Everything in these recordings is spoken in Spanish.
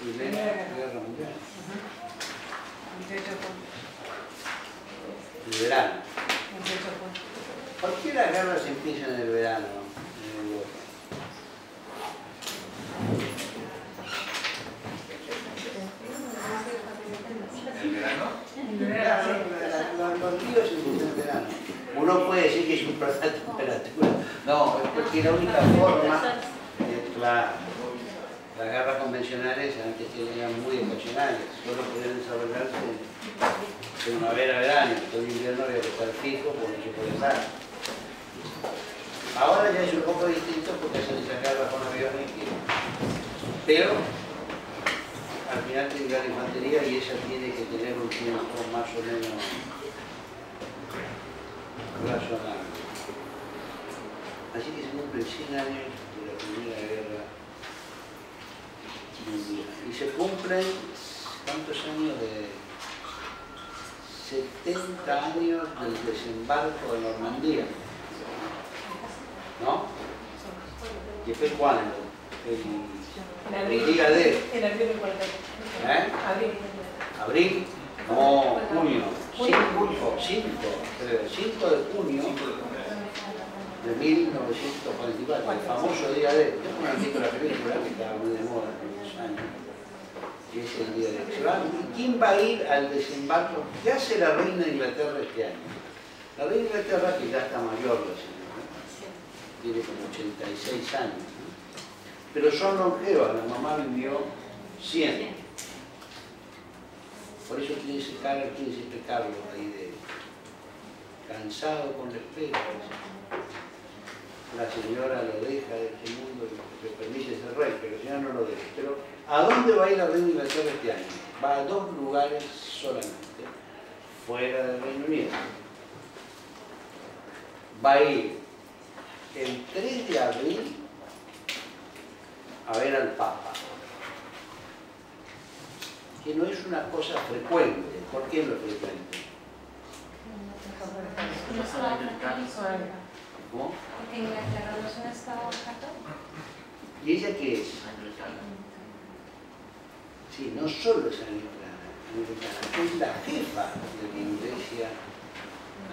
Primera Guerra Mundial. El verano. ¿Por qué las guerras empiezan en el verano en Europa? ¿El verano? Los ríos empiezan en el verano. Uno puede decir que es importante la temperatura. No, es porque la única forma, claro, las guerras convencionales antes eran muy ocasionales, solo podían desarrollarse de primavera a verano, todo el invierno había que estar fijo porque no se puede estar. Ahora ya es un poco distinto porque hacen esas guerras con aviones, pero al final tiene que ir la infantería y ella tiene que tener un tiempo más o menos razonable. Así que se cumplen 100 años de la Primera Guerra Mundial. Y se cumplen, ¿cuántos años? De 70 años del desembarco de Normandía. ¿No? ¿Y fue cuándo? El día de... En abril del 40. ¿Eh? Abril. ¿Abril? No, junio. 5 de junio de 1944, el famoso día de... Yo me han la película que estaba muy de moda en esos años. Y es el día de... ¿Y quién va a ir al desembarco? ¿Qué hace la reina de Inglaterra este año? La reina de Inglaterra, que ya está mayor la señora, tiene como 86 años, ¿no? Pero son longevas, la mamá vivió 100. Por eso tiene ese Carlos ahí de cansado con la espera. La señora lo deja de este mundo y le permite ser rey, pero la señora no lo deja. Pero ¿a dónde va a ir la reina de Inglaterra este año? Va a 2 lugares solamente, fuera del Reino Unido. Va a ir el 3 de abril a ver al Papa, que no es una cosa frecuente. ¿Por qué no es frecuente? ¿Cómo? Porque Inglaterra no es un estado católico. ¿Y ella qué es? Sí, no solo es anglicana, es la jefa de la iglesia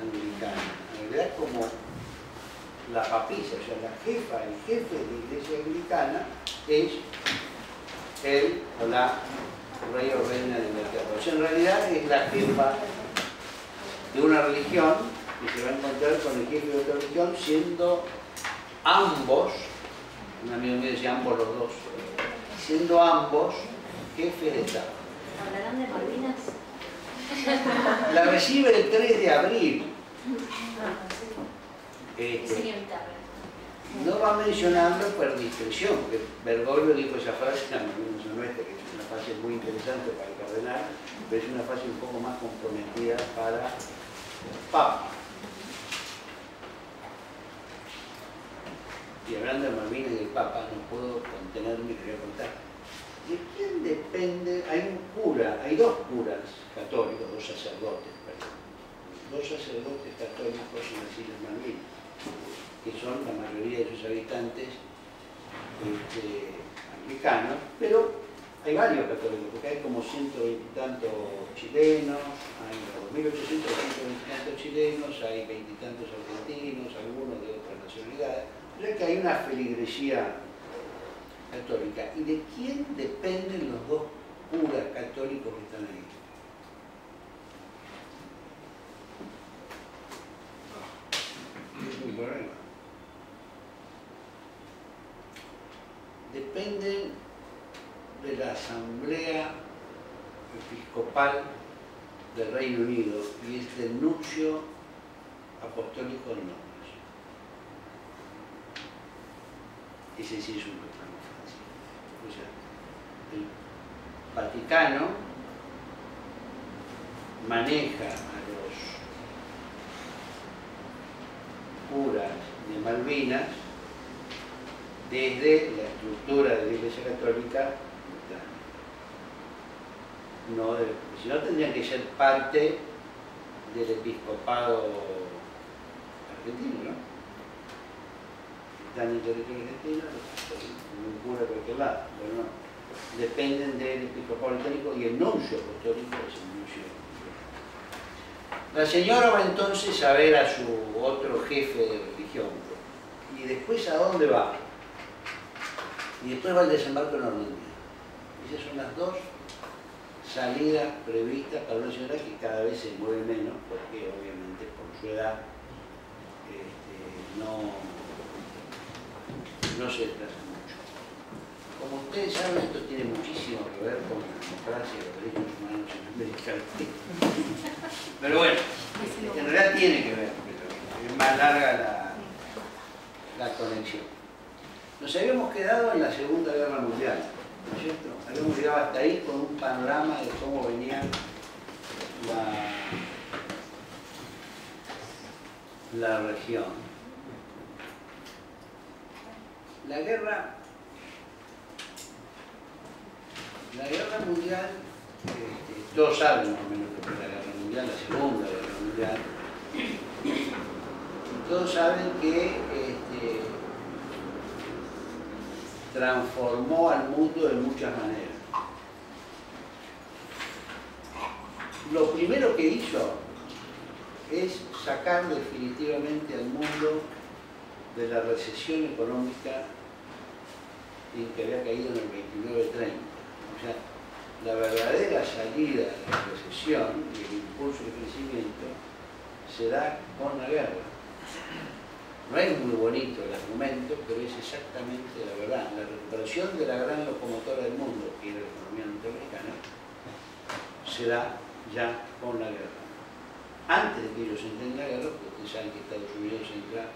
anglicana. En realidad es como la papisa, o sea, la jefa, el jefe de la iglesia anglicana es él o la rey o reina de Inglaterra. O sea, en realidad es la jefa de una religión que se va a encontrar con el jefe de otra religión, siendo ambos, un amigo mío decía ambos los dos, siendo ambos jefes de Estado. ¿Hablarán de Malvinas? La recibe el 3 de abril. Es inevitable. No va a mencionarlo por discreción, porque Bergoglio dijo esa frase, no nuestra, que es una frase muy interesante para el cardenal, pero es una frase un poco más comprometida para el Papa. Y hablando de Malvinas y del Papa, no puedo contenerme y quería contar. ¿De quién depende? Hay un cura, hay 2 curas católicos, 2 sacerdotes, perdón. 2 sacerdotes católicos en las Islas Malvinas, que son la mayoría de sus habitantes anglicanos, pero hay varios católicos, porque hay como 120 y tantos chilenos, hay 2.800 y tantos chilenos, hay 20 y tantos argentinos, algunos de otras nacionalidades. O sea que hay una feligresía católica. ¿Y de quién dependen los 2 curas católicos que están ahí? Es un problema. Dependen de la Asamblea Episcopal del Reino Unido y es del Nuncio Apostólico de Londres. Ese sí es un problema fácil. O sea, el Vaticano maneja a los curas de Malvinas desde la estructura de la Iglesia Católica, no si no tendrían que ser parte del episcopado argentino, ¿no? Están en el territorio argentino, un cura por aquel lado, pero no. dependen del episcopado británico y el nuncio apostólico es el nuncio. La señora va entonces a ver a su otro jefe de religión. ¿Y después a dónde va? Y después va al desembarco en Normandía. Esas son las dos salidas previstas para una señora que cada vez se mueve menos, porque obviamente por su edad no se desplaza mucho. Como ustedes saben, esto tiene muchísimo que ver con la democracia y los derechos humanos en América Latina. Pero bueno, en realidad tiene que ver, pero es más larga la conexión. Nos habíamos quedado en la Segunda Guerra Mundial, ¿no es cierto? Habíamos llegado hasta ahí con un panorama de cómo venía la región. La guerra mundial, todos saben más o menos lo que fue la guerra mundial, la Segunda Guerra Mundial, y todos saben que transformó al mundo de muchas maneras. Lo primero que hizo es sacar definitivamente al mundo de la recesión económica en que había caído en el 29-30. O sea, la verdadera salida de la recesión y el impulso de crecimiento se da con la guerra. No es muy bonito el argumento, pero es exactamente la verdad. La recuperación de la gran locomotora del mundo, que era la economía norteamericana, se da ya con la guerra. Antes de que ellos entren en la guerra, porque ustedes saben que Estados Unidos entra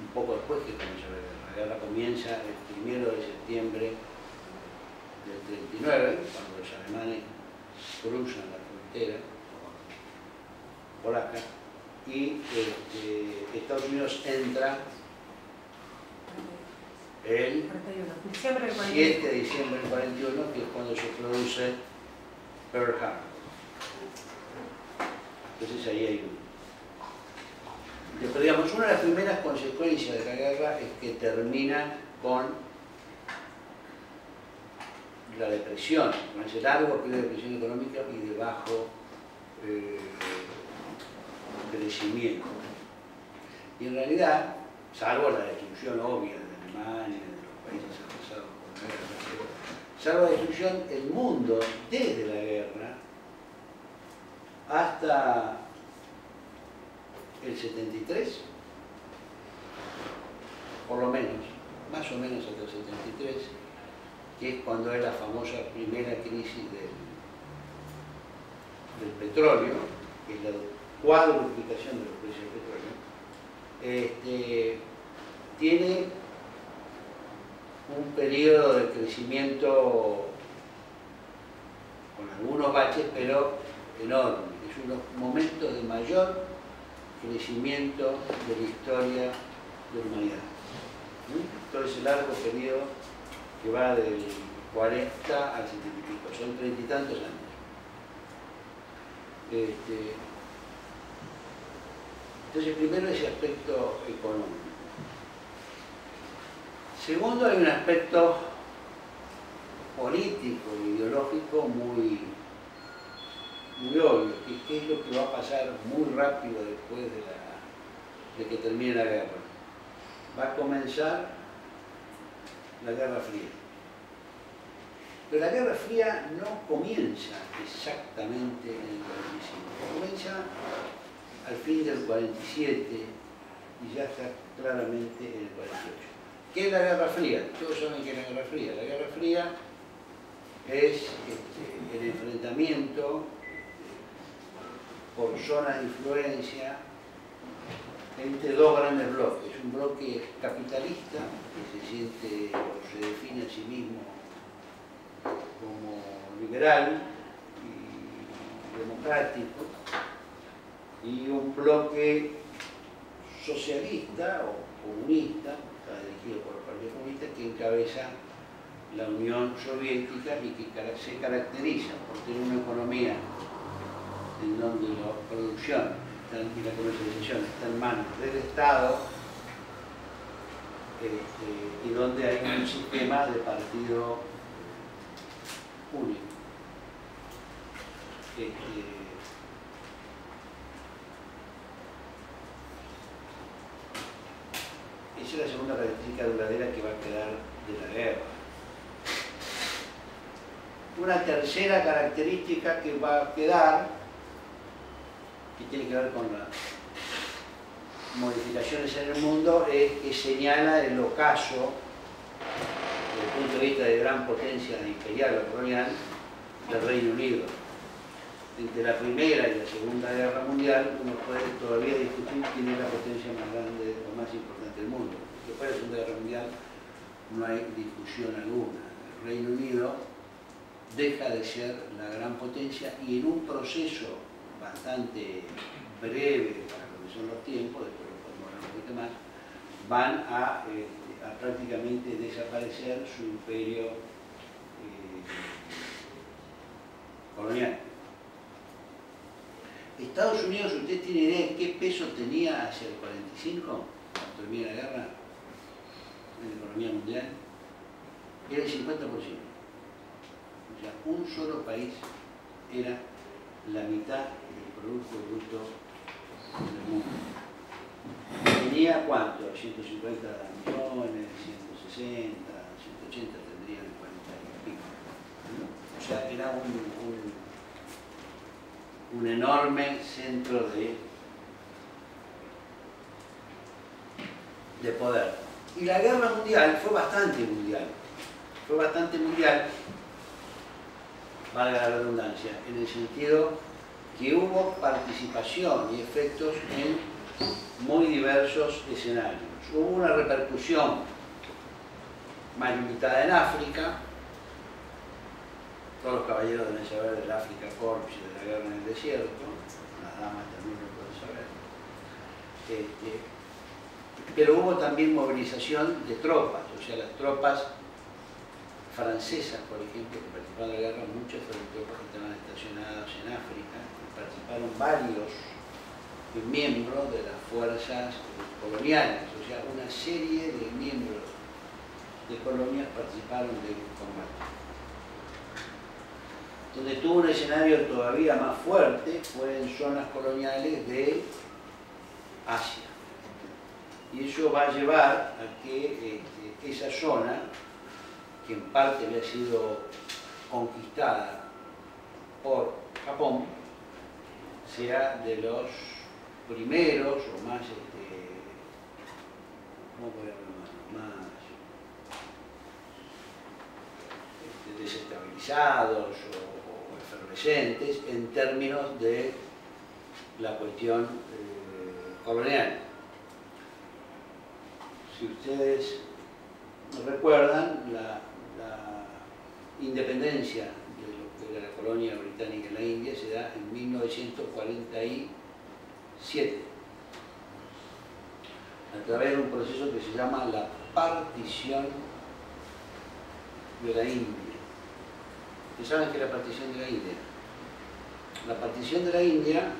un poco después que comienza la guerra. La guerra comienza el 1 de septiembre del 39, cuando los alemanes cruzan la frontera polaca, y Estados Unidos entra el 7 de diciembre del 41, que es cuando se produce Pearl Harbor. Entonces ahí hay pero digamos, una de las primeras consecuencias de la guerra es que termina con la depresión, con ese largo periodo de depresión económica y de bajo crecimiento. Y en realidad, salvo la destrucción obvia de Alemania, de los países atrasados por la guerra, salvo la destrucción, el mundo desde la guerra hasta el 73, por lo menos, más o menos hasta el 73, que es cuando es la famosa primera crisis del petróleo, que es la cuadruplicación de los precios del petróleo, tiene un periodo de crecimiento con algunos baches, pero enorme. Es uno de los momentos de mayor crecimiento de la historia de la humanidad. Todo ese largo periodo que va del 40 al 70 y pico, son 30 y tantos años. Entonces, primero ese aspecto económico. Segundo, hay un aspecto político e ideológico muy obvio, que es lo que va a pasar muy rápido después de que termine la guerra. Va a comenzar la Guerra Fría. Pero la Guerra Fría no comienza exactamente en el 45, comienza al fin del 47 y ya está claramente en el 48. ¿Qué es la Guerra Fría? Todos saben qué es la Guerra Fría. La Guerra Fría es el enfrentamiento por zonas de influencia entre dos grandes bloques. Un bloque capitalista que se siente o se define a sí mismo como liberal y democrático, y un bloque socialista o comunista, está dirigido por el Partido Comunista, que encabeza la Unión Soviética y que se caracteriza por tener una economía en donde la producción y la comercialización está en manos del Estado, y donde hay un sistema de partido único. Esa es la segunda característica duradera que va a quedar de la guerra. Una tercera característica que va a quedar, que tiene que ver con las modificaciones en el mundo, es que señala el ocaso, desde el punto de vista de gran potencia imperial o colonial, del Reino Unido. Entre la Primera y la Segunda Guerra Mundial, uno puede todavía discutir quién es la potencia más grande o más importante del mundo. Después de la Segunda Guerra Mundial no hay discusión alguna. El Reino Unido deja de ser la gran potencia y en un proceso bastante breve para lo que son los tiempos, después lo podemos hablar un poquito más, van a prácticamente desaparecer su imperio colonial. Estados Unidos, ¿usted tiene idea de qué peso tenía hacia el 45, cuando termina la guerra, en la economía mundial? Era el 50%. O sea, un solo país era la mitad del Producto Bruto del mundo. ¿Tenía cuánto? 150 millones, 160, 180 tendrían en 40 y pico. O sea, era un enorme centro de poder. Y la guerra mundial fue bastante mundial. Fue bastante mundial, valga la redundancia, en el sentido que hubo participación y efectos en muy diversos escenarios. Hubo una repercusión más limitada en África. Todos los caballeros deben saber del Africa Corps y de la guerra en el desierto, las damas también lo pueden saber. Pero hubo también movilización de tropas, o sea, las tropas francesas, por ejemplo, que participaron de la guerra, muchas fueron tropas que estaban estacionadas en África, y participaron varios miembros de las fuerzas coloniales, o sea, una serie de miembros de colonias participaron del combate. Donde tuvo un escenario todavía más fuerte fue en zonas coloniales de Asia. Y eso va a llevar a que esa zona, que en parte había sido conquistada por Japón, sea de los primeros o más, ¿cómo podría llamarlo? Más desestabilizados o efervescentes en términos de la cuestión colonial. Si ustedes recuerdan, la independencia de lo que era la colonia británica en la India se da en 1947 a través de un proceso que se llama la partición de la India. ¿Ustedes saben qué es la partición de la India? La partición de la India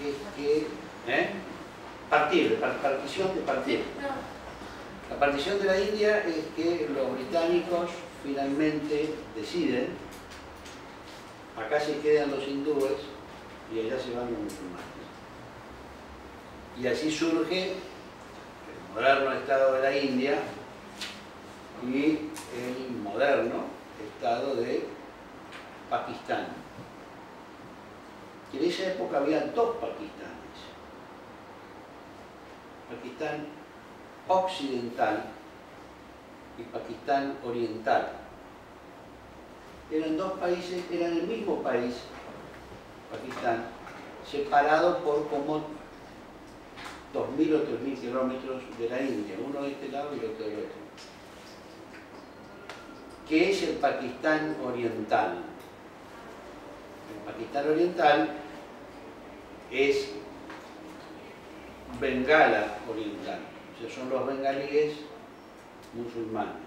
es que... partición de partir. La partición de la India es que los británicos finalmente deciden, acá se quedan los hindúes y allá se van los musulmanes. Y así surge el moderno Estado de la India y el moderno Estado de Pakistán. En esa época había dos Pakistanes. Pakistán occidental y Pakistán oriental. Eran dos países, eran el mismo país, Pakistán, separado por como 2.000 o 3.000 kilómetros de la India, uno de este lado y el otro del otro. ¿Qué es el Pakistán oriental? El Pakistán oriental es Bengala oriental, o sea, son los bengalíes musulmanes.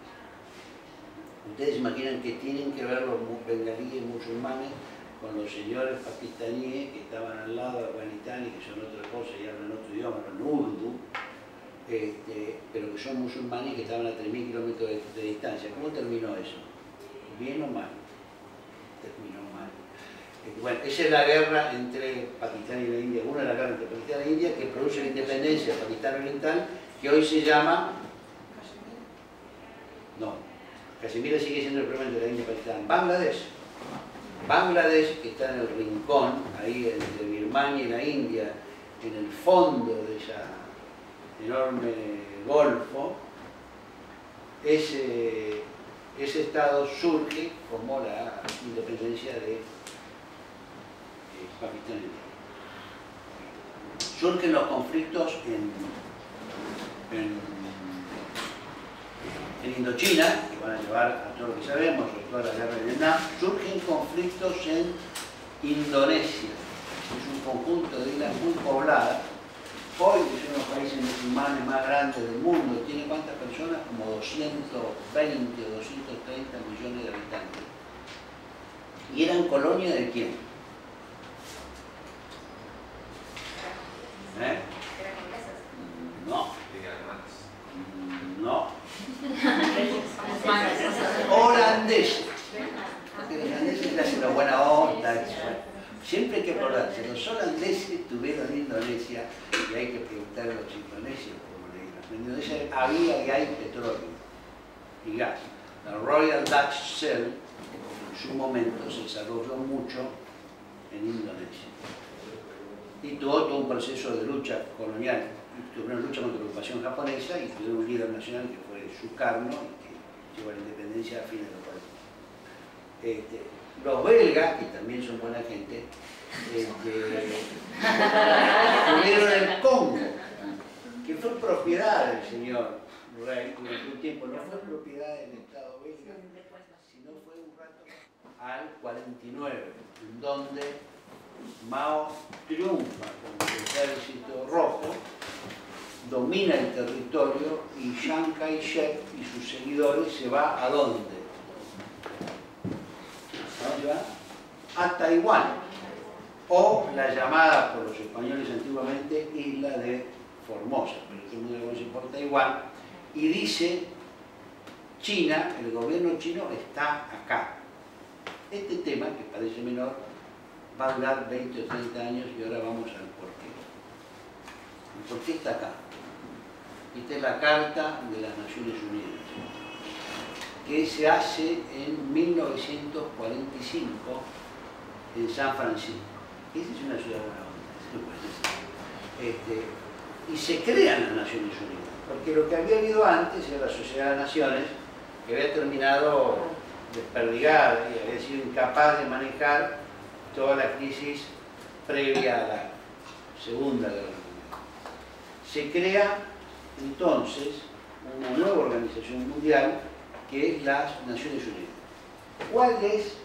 Ustedes imaginan que tienen que ver los bengalíes musulmanes con los señores pakistaníes que estaban al lado de Afganistán y que son otra cosa y hablan otro idioma, hablan urdu, pero que son musulmanes que estaban a 3.000 kilómetros de distancia. ¿Cómo terminó eso? ¿Bien o mal? Terminó mal. Bueno, esa es la guerra entre Pakistán y la India, una de las guerras entre Pakistán y la India que produce la independencia de Pakistán Oriental, que hoy se llama... No, Cachemira sigue siendo el problema entre la India y Pakistán. Bangladesh. Bangladesh, que está en el rincón, ahí entre Birmania y la India, en el fondo de esa enorme golfo, ese estado surge como la independencia de Pakistán. Surgen los conflictos en Indochina, que van a llevar a todo lo que sabemos, sobre todo a la guerra de Vietnam. Surgen conflictos en Indonesia, es un conjunto de islas muy pobladas. Hoy es uno de los países musulmanes más grandes del mundo. ¿Tiene cuántas personas? Como 220 o 230 millones de habitantes. ¿Y eran colonia de quién? No. No. Holandeses. Porque los holandeses le hacen una buena onda. Siempre hay que acordarse, los holandeses tuvieron Indonesia, y hay que preguntarle a los indonesios cómo le digan. En Indonesia había y hay petróleo y gas. La Royal Dutch Shell en su momento se desarrolló mucho en Indonesia. Y tuvo todo un proceso de lucha colonial. Tuvieron lucha contra la ocupación japonesa y tuvieron un líder nacional que fue Sukarno y que llevó a la independencia a fines de los 40. Los belgas, que también son buena gente, tuvieron el Congo, que fue propiedad del señor rey durante un tiempo, no fue propiedad del Estado belga, sino fue un rato al 49, en donde Mao triunfa con el ejército rojo, domina el territorio y Chiang Kai-shek y sus seguidores se va ¿a dónde? A Taiwán, o la llamada por los españoles antiguamente Isla de Formosa, pero todo el mundo la conoce por Taiwán, y dice China, el gobierno chino está acá. Este tema, que parece menor, va a durar 20 o 30 años y ahora vamos al porqué. ¿El porqué está acá? Esta es la Carta de las Naciones Unidas, que se hace en 1945 en San Francisco. Esa es una ciudad buena onda, y se crean las Naciones Unidas, porque lo que había habido antes era la Sociedad de Naciones, que había terminado desperdigada y había sido incapaz de manejar toda la crisis previa a la Segunda Guerra Mundial. Se crea entonces una nueva organización mundial que es las Naciones Unidas. ¿Cuál es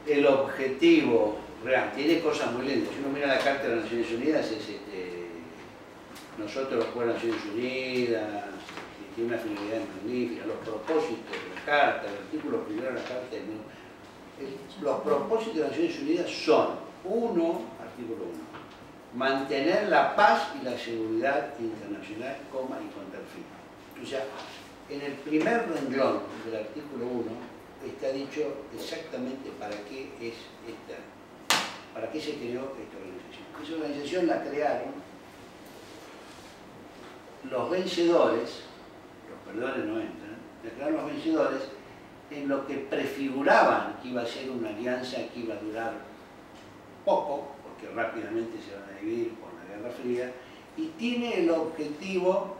el objetivo real? Tiene cosas muy lindas. Si uno mira la Carta de las Naciones Unidas, es nosotros los pueblos de las Naciones Unidas, tiene una finalidad magnífica, los propósitos de la Carta, el artículo primero de la Carta, los propósitos de las Naciones Unidas son, artículo 1, mantener la paz y la seguridad internacional, y contra el fin. O sea, en el primer renglón del artículo 1 está dicho exactamente para qué se creó esta organización. Esa organización la crearon los vencedores, los perdedores no entran, la crearon los vencedores en lo que prefiguraban que iba a ser una alianza que iba a durar poco, porque rápidamente se van a dividir por la Guerra Fría, y tiene el objetivo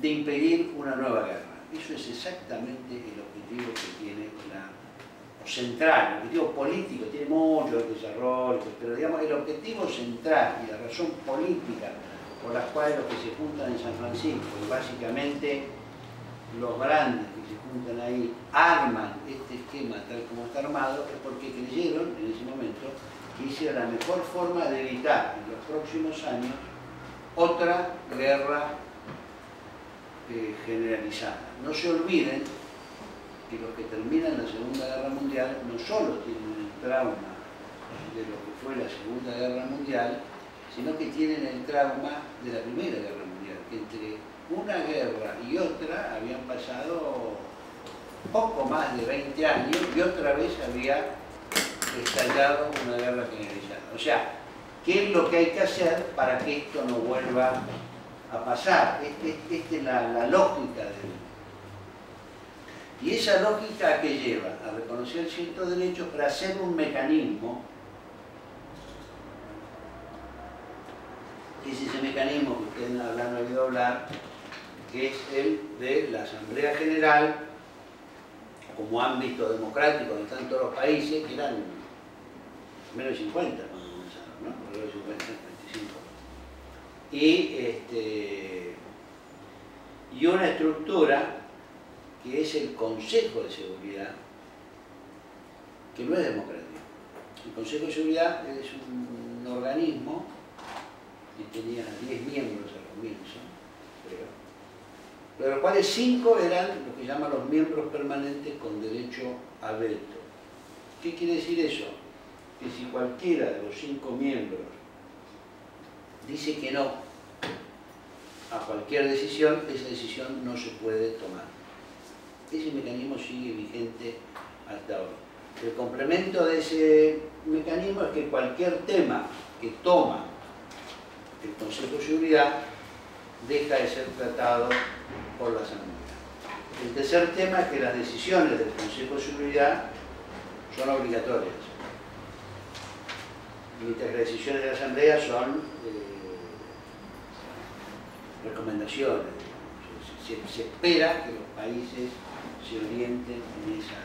de impedir una nueva guerra. Eso es exactamente el objetivo que tiene central, el objetivo político, tiene muchos desarrollos, pero digamos el objetivo central y la razón política por las cuales los que se juntan en San Francisco, y básicamente los grandes que se juntan ahí, arman este esquema tal como está armado, es porque creyeron en ese momento que esa era la mejor forma de evitar en los próximos años otra guerra generalizada. No se olviden que los que terminan la Segunda Guerra Mundial no solo tienen el trauma de lo que fue la Segunda Guerra Mundial, sino que tienen el trauma de la Primera Guerra Mundial. que entre una guerra y otra habían pasado poco más de 20 años y otra vez había estallado una guerra generalizada. O sea, ¿qué es lo que hay que hacer para que esto no vuelva a pasar? Esta es la lógica del... Y esa lógica ¿a qué lleva? A reconocer ciertos derechos para hacer un mecanismo, que es ese mecanismo que ustedes habrán oído hablar, que es el de la Asamblea General, como ámbito democrático en tantos los países, que eran menos de 50 cuando comenzaron, ¿no? Alrededor de 50, 55. Y una estructura que es el Consejo de Seguridad, que no es democrático. El Consejo de Seguridad es un organismo que tenía 10 miembros al comienzo, creo, pero de los cuales 5 eran lo que llaman los miembros permanentes con derecho a veto. ¿Qué quiere decir eso? Que si cualquiera de los 5 miembros dice que no a cualquier decisión, esa decisión no se puede tomar. Ese mecanismo sigue vigente hasta hoy. El complemento de ese mecanismo es que cualquier tema que toma el Consejo de Seguridad deja de ser tratado por la Asamblea. El tercer tema es que las decisiones del Consejo de Seguridad son obligatorias, mientras que las decisiones de la Asamblea son recomendaciones. Se espera que los países se orienten en esa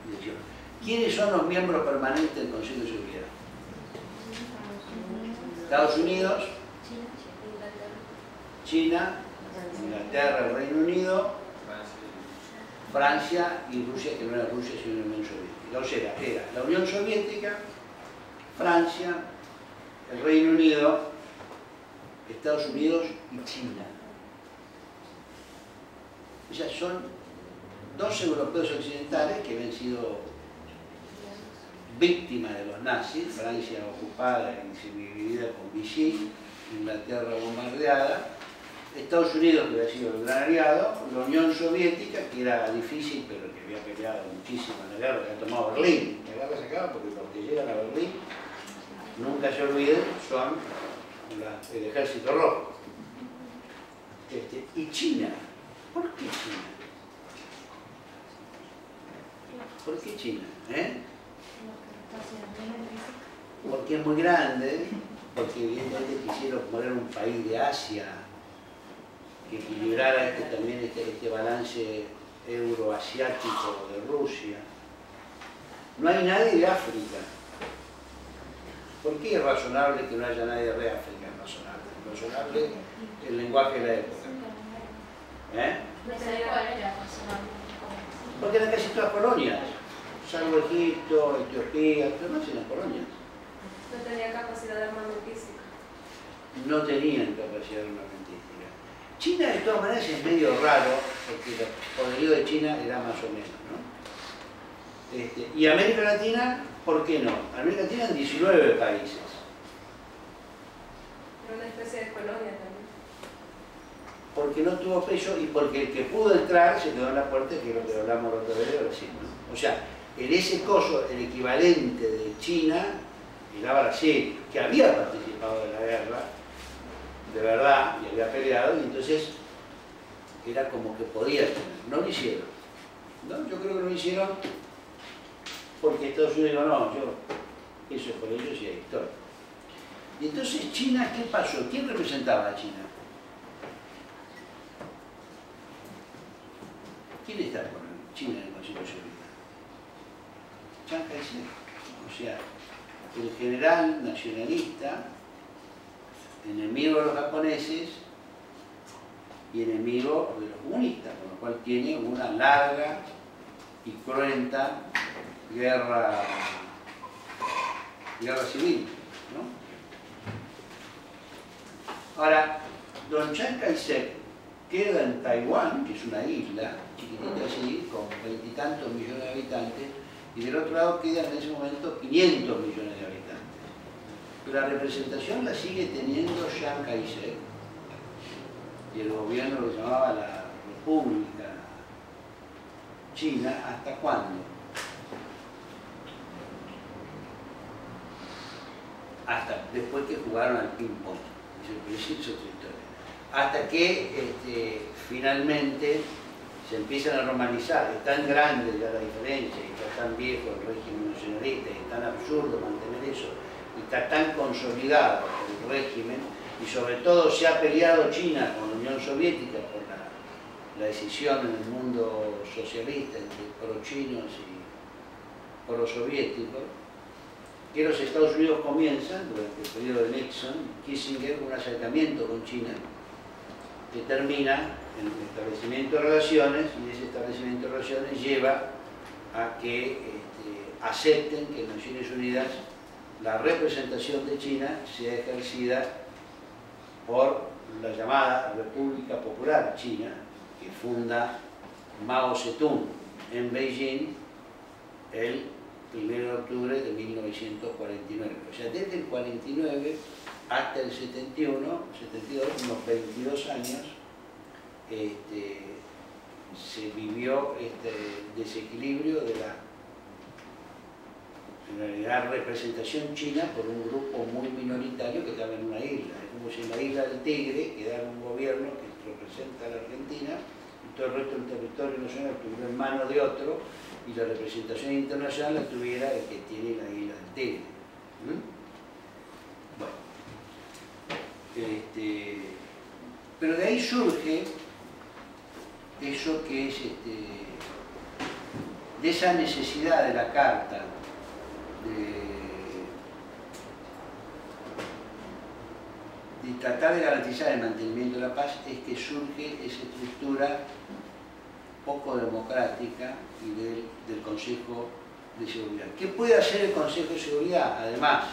dirección. ¿Quiénes son los miembros permanentes del Consejo de Seguridad? Estados Unidos, China, Inglaterra, el Reino Unido, Francia y Rusia, que no era Rusia sino la Unión Soviética. O sea, era la Unión Soviética, Francia, el Reino Unido, Estados Unidos y China. O sea, son 2 europeos occidentales que habían sido víctimas de los nazis, Francia ocupada y dividida con Vichy, Inglaterra bombardeada, Estados Unidos, que había sido el gran aliado, la Unión Soviética, que era difícil, pero que había peleado muchísimo en la guerra, que había tomado Berlín. La guerra se acaba porque los que llegan a Berlín, nunca se olviden, son el Ejército Rojo. Y China. ¿Por qué China? ¿Por qué China? Porque es muy grande, porque evidentemente quisieron poner un país de Asia que equilibrara también este balance euroasiático de Rusia. No hay nadie de África. ¿Por qué es razonable que no haya nadie de África? Es razonable el lenguaje de la época. Porque eran casi todas colonias, salvo Egipto, Etiopía, pero no eran colonias. No tenía capacidad armamentística. No tenían capacidad armamentística. China, de todas maneras, es medio raro, porque el poderío de China era más o menos, ¿no? Y América Latina, ¿por qué no? América Latina en 19 países. Era una especie de colonia también. Porque no tuvo peso y porque el que pudo entrar se quedó en la puerta, que es lo que hablamos la otra vez de Brasil, ¿no? O sea, en ese coso, el equivalente de China era Brasil, que había participado de la guerra, de verdad, y había peleado, y entonces era como que podía tener. No lo hicieron. ¿No? Yo creo que lo hicieron porque Estados Unidos dijo, no, eso es por ellos y hay historia. Y entonces China, ¿qué pasó? ¿Quién representaba a China? ¿Quién está con China en el Consejo de Seguridad? Chiang Kai-shek. O sea, el general nacionalista, enemigo de los japoneses y enemigo de los comunistas, con lo cual tiene una larga y cruenta guerra civil, ¿no? Ahora, don Chiang Kai-shek queda en Taiwán, que es una isla chiquitita así, con 20 y tantos millones de habitantes, y del otro lado quedan en ese momento 500 millones de habitantes. Pero la representación la sigue teniendo Chiang Kai-shek, y el gobierno lo llamaba la República China. ¿Hasta cuándo? Hasta después que jugaron al ping-pong. Es otra historia. Hasta que finalmente se empiezan a romanizar. Es tan grande ya la diferencia, y está tan viejo el régimen nacionalista, y es tan absurdo mantener eso, y está tan consolidado el régimen, y sobre todo se ha peleado China con la Unión Soviética por la decisión en el mundo socialista entre pro-chinos y pro-soviéticos, que los Estados Unidos comienzan, durante el periodo de Nixon, Kissinger, un acercamiento con China que termina en el establecimiento de relaciones, y ese establecimiento de relaciones lleva a que acepten que en Naciones Unidas la representación de China sea ejercida por la llamada República Popular China, que funda Mao Zedong en Beijing el 1 de octubre de 1949. O sea, desde el 49 hasta el 71, 72, unos 22 años, se vivió este desequilibrio de la, en realidad, representación china por un grupo muy minoritario que estaba en una isla. Es como si en la isla del Tigre quedara un gobierno que representa a la Argentina y todo el resto del territorio nacional estuviera en manos de otro, y la representación internacional la tuviera el que tiene la isla del Tigre. Bueno, pero de ahí surge eso que es de esa necesidad de la Carta de tratar de garantizar el mantenimiento de la paz, es que surge esa estructura poco democrática y del Consejo de Seguridad. ¿Qué puede hacer el Consejo de Seguridad? Además,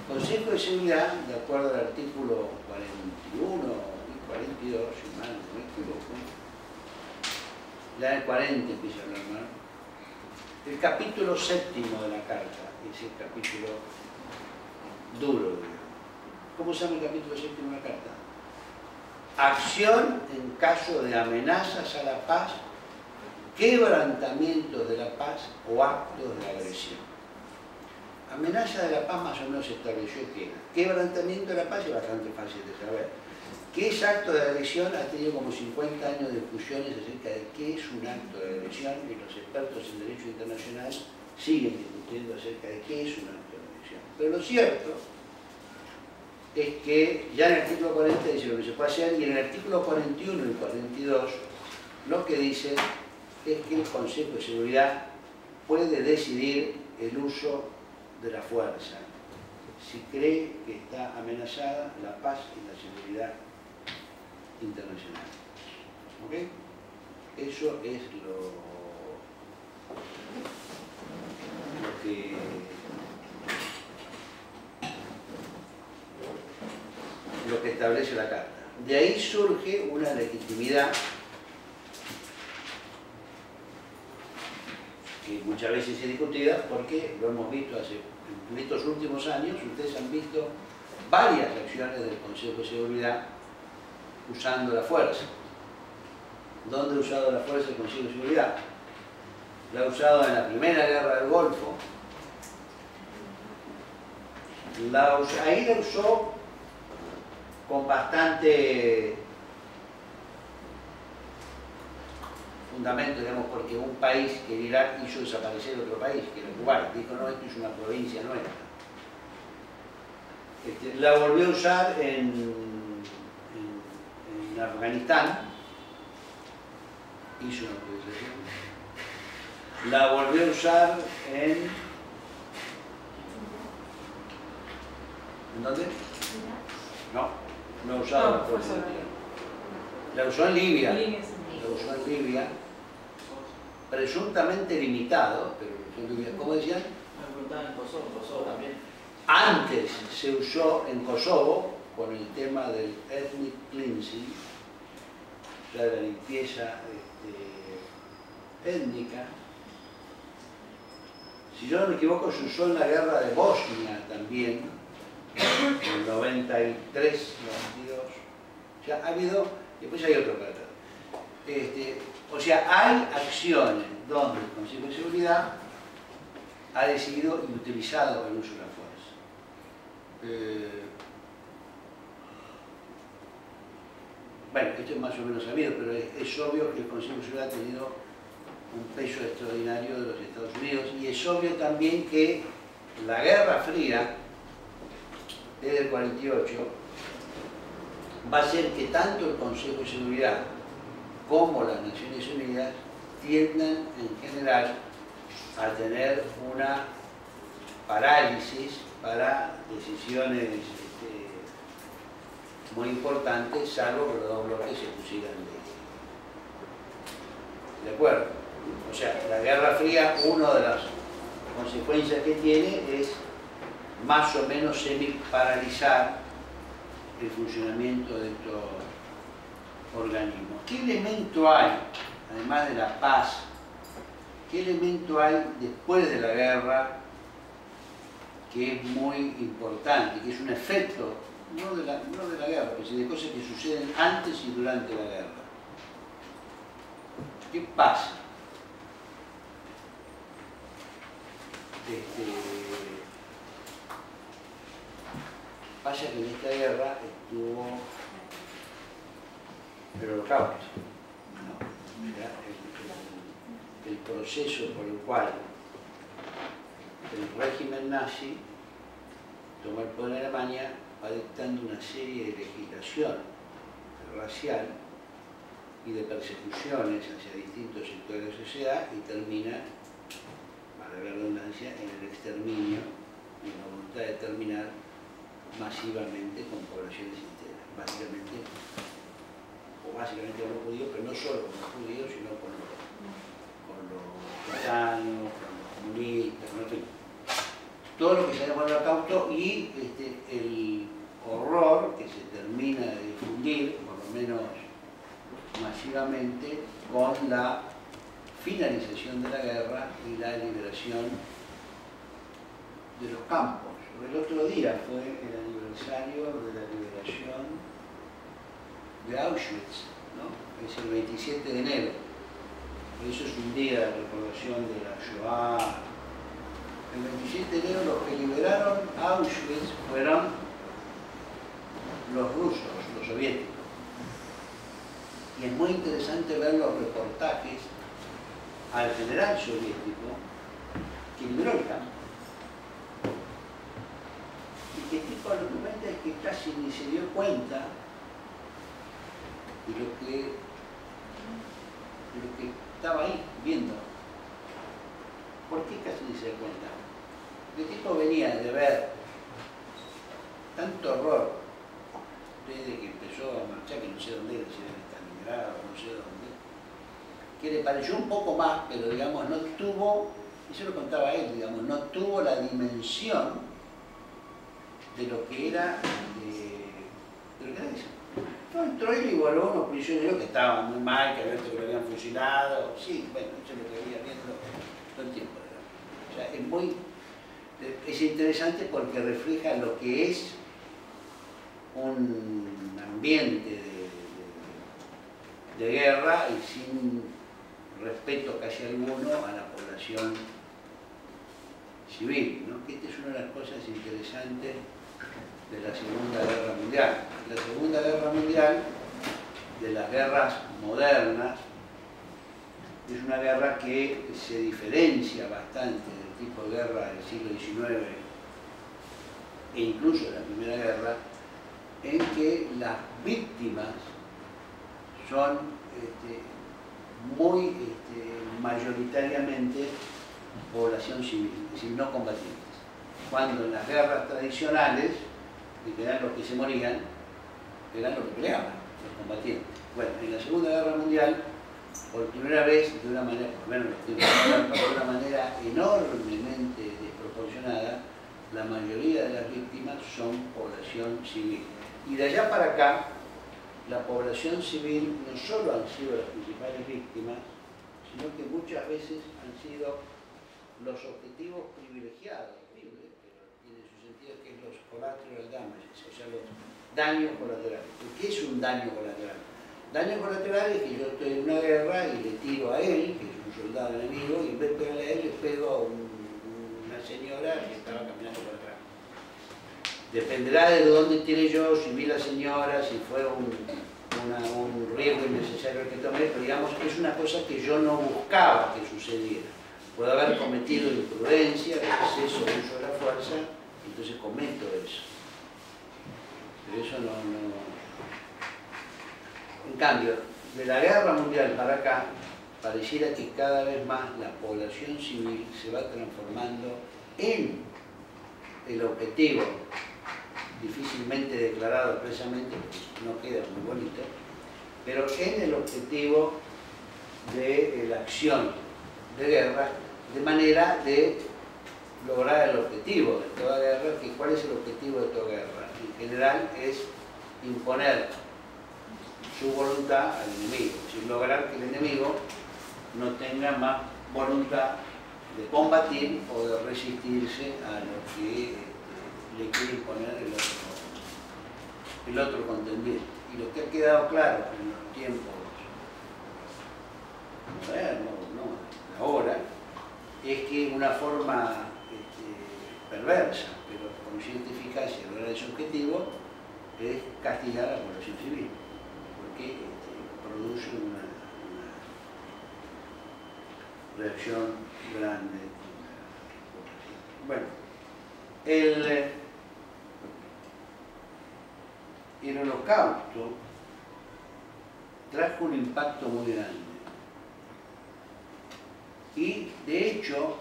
el Consejo de Seguridad, de acuerdo al artículo 41 y 42, si mal no me equivoco, ya en el 40 empieza a hablar mal, el capítulo séptimo de la Carta, es el capítulo duro, digamos. ¿Cómo se llama el capítulo séptimo de la Carta? Acción en caso de amenazas a la paz, quebrantamiento de la paz o actos de agresión. Amenaza de la paz más o menos se estableció que era. Quebrantamiento de la paz es bastante fácil de saber. ¿Qué es acto de agresión? Ha tenido como 50 años de discusiones acerca de qué es un acto de agresión, y los expertos en derecho internacional siguen discutiendo acerca de qué es un acto de agresión. Pero lo cierto es que ya en el artículo 40 dice lo que se puede hacer, y en el artículo 41 y 42 lo que dice es que el Consejo de Seguridad puede decidir el uso de la fuerza si cree que está amenazada la paz y la seguridad internacional. ¿Ok? Eso es lo que establece la Carta. De ahí surge una legitimidad que muchas veces es discutida, porque lo hemos visto en estos últimos años. Ustedes han visto varias acciones del Consejo de Seguridad usando la fuerza. ¿Dónde ha usado la fuerza el Consejo de Seguridad? La ha usado en la Primera Guerra del Golfo. Ahí la usó con bastante fundamento, digamos, porque un país, que Irak, hizo desaparecer otro país, que era Kuwait. Dijo, no, esto es una provincia nuestra. La volvió a usar en Afganistán, hizo una utilización. La volvió a usar ¿en dónde? No ha usado la fuerza. La usó en Libia. La usó en Libia, presuntamente limitado, pero en Libia, ¿cómo decían? En Kosovo también. Antes se usó en Kosovo con el tema del ethnic cleansing, o sea, de la limpieza étnica. Si yo no me equivoco, se usó en la guerra de Bosnia también, en el 93, 92, O sea, ha habido, después hay otro patrón. O sea, hay acciones donde el Consejo de Seguridad ha decidido y utilizado el uso de la fuerza. Bueno, esto es más o menos sabido, pero es obvio que el Consejo de Seguridad ha tenido un peso extraordinario de los Estados Unidos, y es obvio también que la Guerra Fría, desde el 48, va a hacer que tanto el Consejo de Seguridad como las Naciones Unidas tiendan en general a tener una parálisis para decisiones muy importantes, salvo que los dos bloques se pusieran de acuerdo. O sea, la Guerra Fría, una de las consecuencias que tiene es más o menos semi-paralizar el funcionamiento de estos organismos. ¿Qué elemento hay, además de la paz, qué elemento hay después de la guerra que es muy importante, que es un efecto, no de la guerra, sino de cosas que suceden antes y durante la guerra? ¿Qué pasa? Pasa que en esta guerra estuvo el Holocausto, ¿no? O sea, el proceso por el cual el régimen nazi toma el poder en Alemania va dictando una serie de legislación racial y de persecuciones hacia distintos sectores de la sociedad, y termina, para la redundancia, en el exterminio y en la voluntad de terminar masivamente con poblaciones enteras, básicamente con los judíos, pero no solo con los judíos, sino con los gitanos, con los comunistas, en fin, todo lo que se llama el Holocausto, y el horror que se termina de difundir, por lo menos masivamente, con la finalización de la guerra y la liberación de los campos. El otro día fue el aniversario de la liberación de Auschwitz, ¿no? Es el 27 de enero. Por eso es un día de recordación de la Shoah. El 27 de enero los que liberaron Auschwitz fueron los rusos, los soviéticos. Y es muy interesante ver los reportajes al general soviético que liberó el campo. Y que tipo lo que cuenta es que casi ni se dio cuenta de lo que estaba ahí viendo. ¿Por qué casi ni se dio cuenta? El tipo venía de ver tanto horror desde que empezó a marchar, que no sé dónde era, si era en Stalingrado, no sé dónde, que le pareció un poco más, pero digamos no tuvo, eso lo contaba él, digamos, no tuvo la dimensión de lo que era eso. No, entró él y voló unos prisioneros que estaban muy mal, que habían visto que lo habían fusilado. Sí, bueno, eso es lo que había viendo todo el tiempo. O sea, es interesante porque refleja lo que es un ambiente de guerra y sin respeto casi alguno a la población civil, ¿no? Que esta es una de las cosas interesantes de la Segunda Guerra Mundial. La Segunda Guerra Mundial, de las guerras modernas, es una guerra que se diferencia bastante del tipo de guerra del siglo XIX e incluso de la Primera Guerra, en que las víctimas son muy mayoritariamente población civil, es decir, no combatientes. Cuando en las guerras tradicionales, que eran los que se morían, eran los que peleaban, los combatientes. Bueno, en la Segunda Guerra Mundial, por primera vez, de una manera, por lo menos de una manera enormemente desproporcionada, la mayoría de las víctimas son población civil. Y de allá para acá, la población civil no solo han sido las principales víctimas, sino que muchas veces han sido los objetivos privilegiados, pero tiene su sentido, que es los collateral damages, o sea, los daño colateral. ¿Qué es un daño colateral? Daño colateral es que yo estoy en una guerra y le tiro a él, que es un soldado enemigo, y en vez de pegarle a él, le pego a una señora que estaba caminando por atrás. Dependerá de dónde tiene yo, si vi la señora, si fue un riesgo innecesario que tomé, pero digamos que es una cosa que yo no buscaba que sucediera. Puedo haber cometido imprudencia, exceso de uso de la fuerza, entonces cometo eso. Pero eso no. En cambio, de la guerra mundial para acá, pareciera que cada vez más la población civil se va transformando en el objetivo, difícilmente declarado expresamente, porque no queda muy bonito, pero en el objetivo de la acción de guerra, de manera de lograr el objetivo de toda guerra. ¿Cuál es el objetivo de toda guerra? En general es imponer su voluntad al enemigo, es decir, lograr que el enemigo no tenga más voluntad de combatir o de resistirse a lo que le quiere imponer el otro contendiente. Y lo que ha quedado claro en los tiempos modernos, ahora, es que una forma perversa, pero con cierta eficacia de lograr ese objetivo, es castigar a la población civil, porque produce una reacción grande. Bueno, el Holocausto trajo un impacto muy grande y de hecho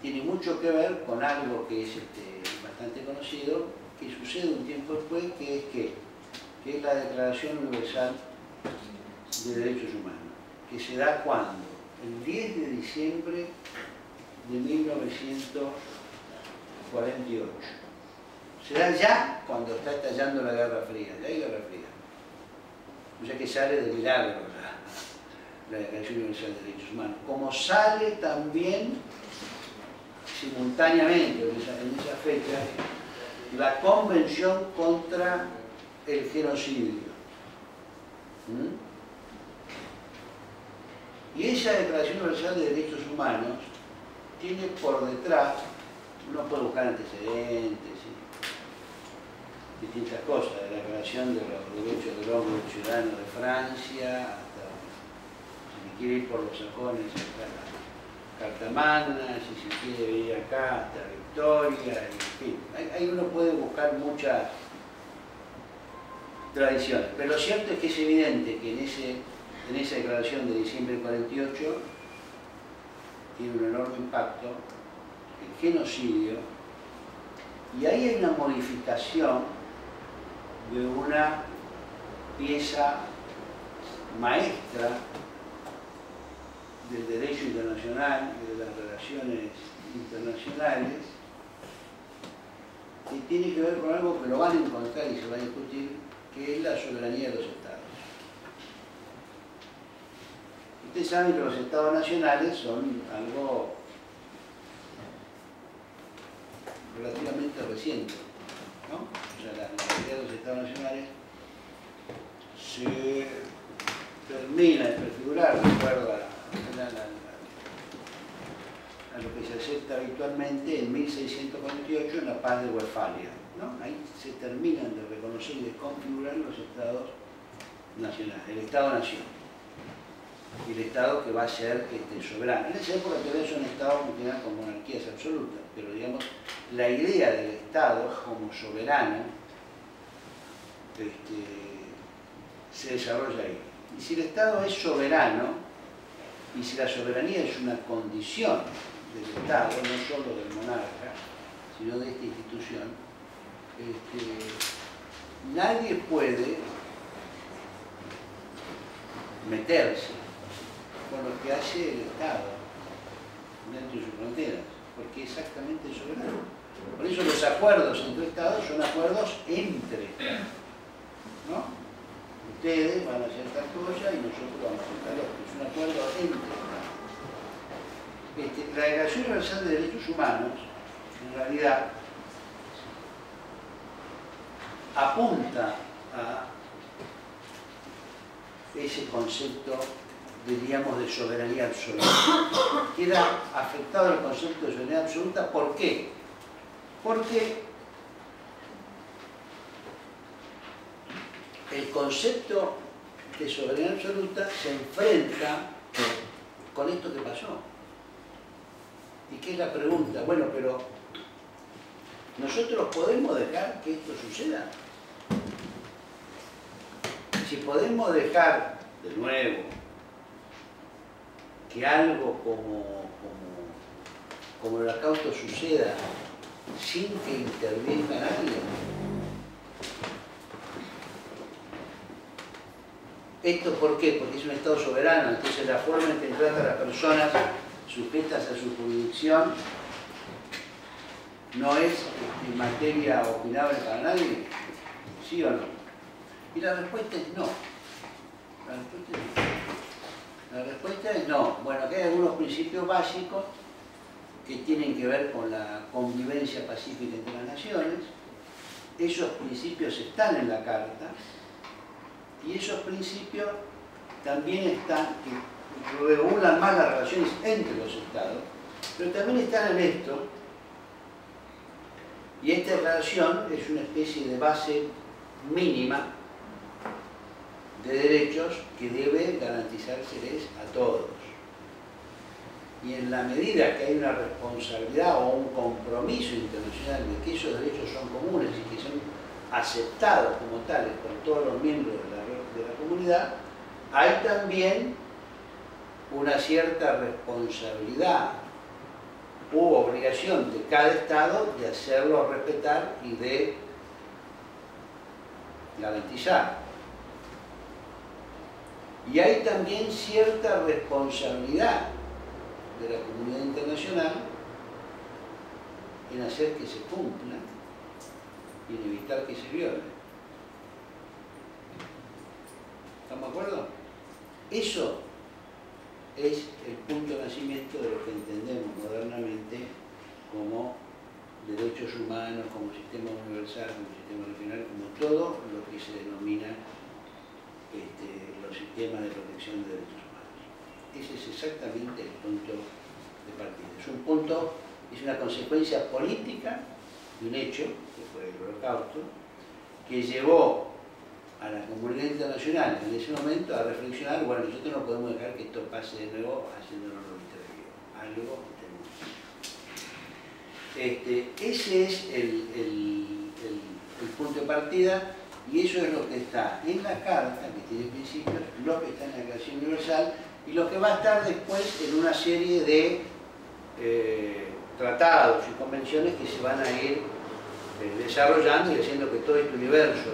tiene mucho que ver con algo que es bastante conocido, que sucede un tiempo después, que es la Declaración Universal de Derechos Humanos, que se da cuando, el 10 de diciembre de 1948. Se da ya cuando está estallando la Guerra Fría, ya hay Guerra Fría. O sea que sale de milagro la Declaración Universal de Derechos Humanos. Como sale también simultáneamente en esa fecha la Convención contra el Genocidio. Y esa Declaración Universal de Derechos Humanos tiene por detrás, uno puede buscar antecedentes, distintas cosas, de la Declaración de los Derechos del Hombre y del Ciudadano de Francia, hasta, si se quiere ir por los sajones, hasta la Carta Magna, si se quiere venir acá, hasta Victoria, en fin. Ahí uno puede buscar muchas tradiciones, pero lo cierto es que es evidente que en esa declaración de diciembre del 48 tiene un enorme impacto el genocidio, y ahí hay una modificación de una pieza maestra del derecho internacional y de las relaciones internacionales, que tiene que ver con algo que lo van a encontrar y se va a discutir, que es la soberanía de los estados. Ustedes saben que los estados nacionales son algo relativamente reciente, ¿no? O sea, la mayoría de los estados nacionales se termina de prefigurar, de acuerdo a lo que se acepta habitualmente en 1648 en la Paz de Westfalia, ¿no? Ahí se terminan de reconocer y de configurar los estados nacionales, el Estado-Nación, y el Estado que va a ser soberano. En esa época todavía son estados funcionan con monarquías absolutas, pero digamos, la idea del Estado como soberano se desarrolla ahí. Y si el Estado es soberano, y si la soberanía es una condición del Estado, no solo del monarca, sino de esta institución, nadie puede meterse con lo que hace el Estado dentro de sus fronteras, porque es exactamente soberano. Por eso los acuerdos entre Estados son acuerdos entre Estados, ¿no? Ustedes van a hacer tal cosa y nosotros vamos a hacer tal otra. Es un acuerdo entre Estados. La Declaración Universal de Derechos Humanos, en realidad, apunta a ese concepto, diríamos, de soberanía absoluta. Queda afectado el concepto de soberanía absoluta. ¿Por qué? Porque el concepto de soberanía absoluta se enfrenta con esto que pasó. ¿Y qué es la pregunta? Bueno, pero ¿nosotros podemos dejar que esto suceda? Si podemos dejar, de nuevo, que algo como el holocausto suceda sin que intervenga nadie, ¿esto por qué? Porque es un Estado soberano, entonces la forma en que trata a las personas sujetas a su jurisdicción no es materia opinable para nadie, ¿sí o no? Y la respuesta es no. La respuesta es no. Bueno, aquí hay algunos principios básicos que tienen que ver con la convivencia pacífica entre las naciones. Esos principios están en la Carta y esos principios también están, que regulan más las relaciones entre los Estados, pero también están en esto. Y esta declaración es una especie de base mínima de derechos que debe garantizárseles a todos. Y en la medida que hay una responsabilidad o un compromiso internacional de que esos derechos son comunes y que son aceptados como tales por todos los miembros de la comunidad, hay también una cierta responsabilidad u obligación de cada Estado de hacerlo respetar y de garantizar. Y hay también cierta responsabilidad de la comunidad internacional en hacer que se cumpla y en evitar que se viole. ¿Estamos de acuerdo? Eso es el punto de nacimiento de lo que entendemos modernamente como derechos humanos, como sistema universal, como sistema regional, como todo lo que se denomina los sistemas de protección de derechos humanos. Ese es exactamente el punto de partida. Es un punto, es una consecuencia política de un hecho, que fue el Holocausto, que llevó a la comunidad internacional en ese momento a reflexionar, bueno, nosotros no podemos dejar que esto pase de nuevo haciéndonos lo intervenido. Algo tenemos. Ese es el punto de partida. Y eso es lo que está en la Carta, que tiene principios, lo que está en la Declaración Universal y lo que va a estar después en una serie de tratados y convenciones que se van a ir desarrollando y haciendo que todo este universo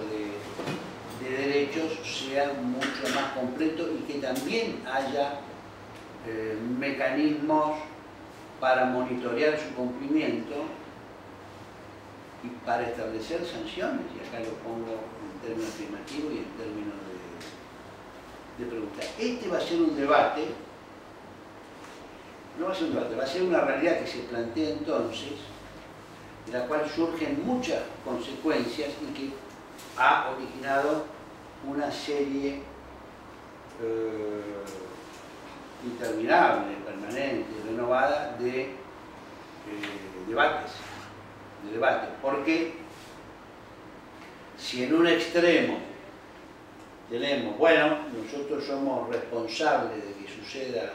de derechos sea mucho más completo y que también haya mecanismos para monitorear su cumplimiento y para establecer sanciones, y acá lo pongo en términos afirmativos y en términos de pregunta. Este va a ser un debate, no va a ser un debate, va a ser una realidad que se plantea entonces, de la cual surgen muchas consecuencias y que ha originado una serie interminable, permanente, renovada de debates. Porque si en un extremo tenemos, bueno, nosotros somos responsables de que suceda,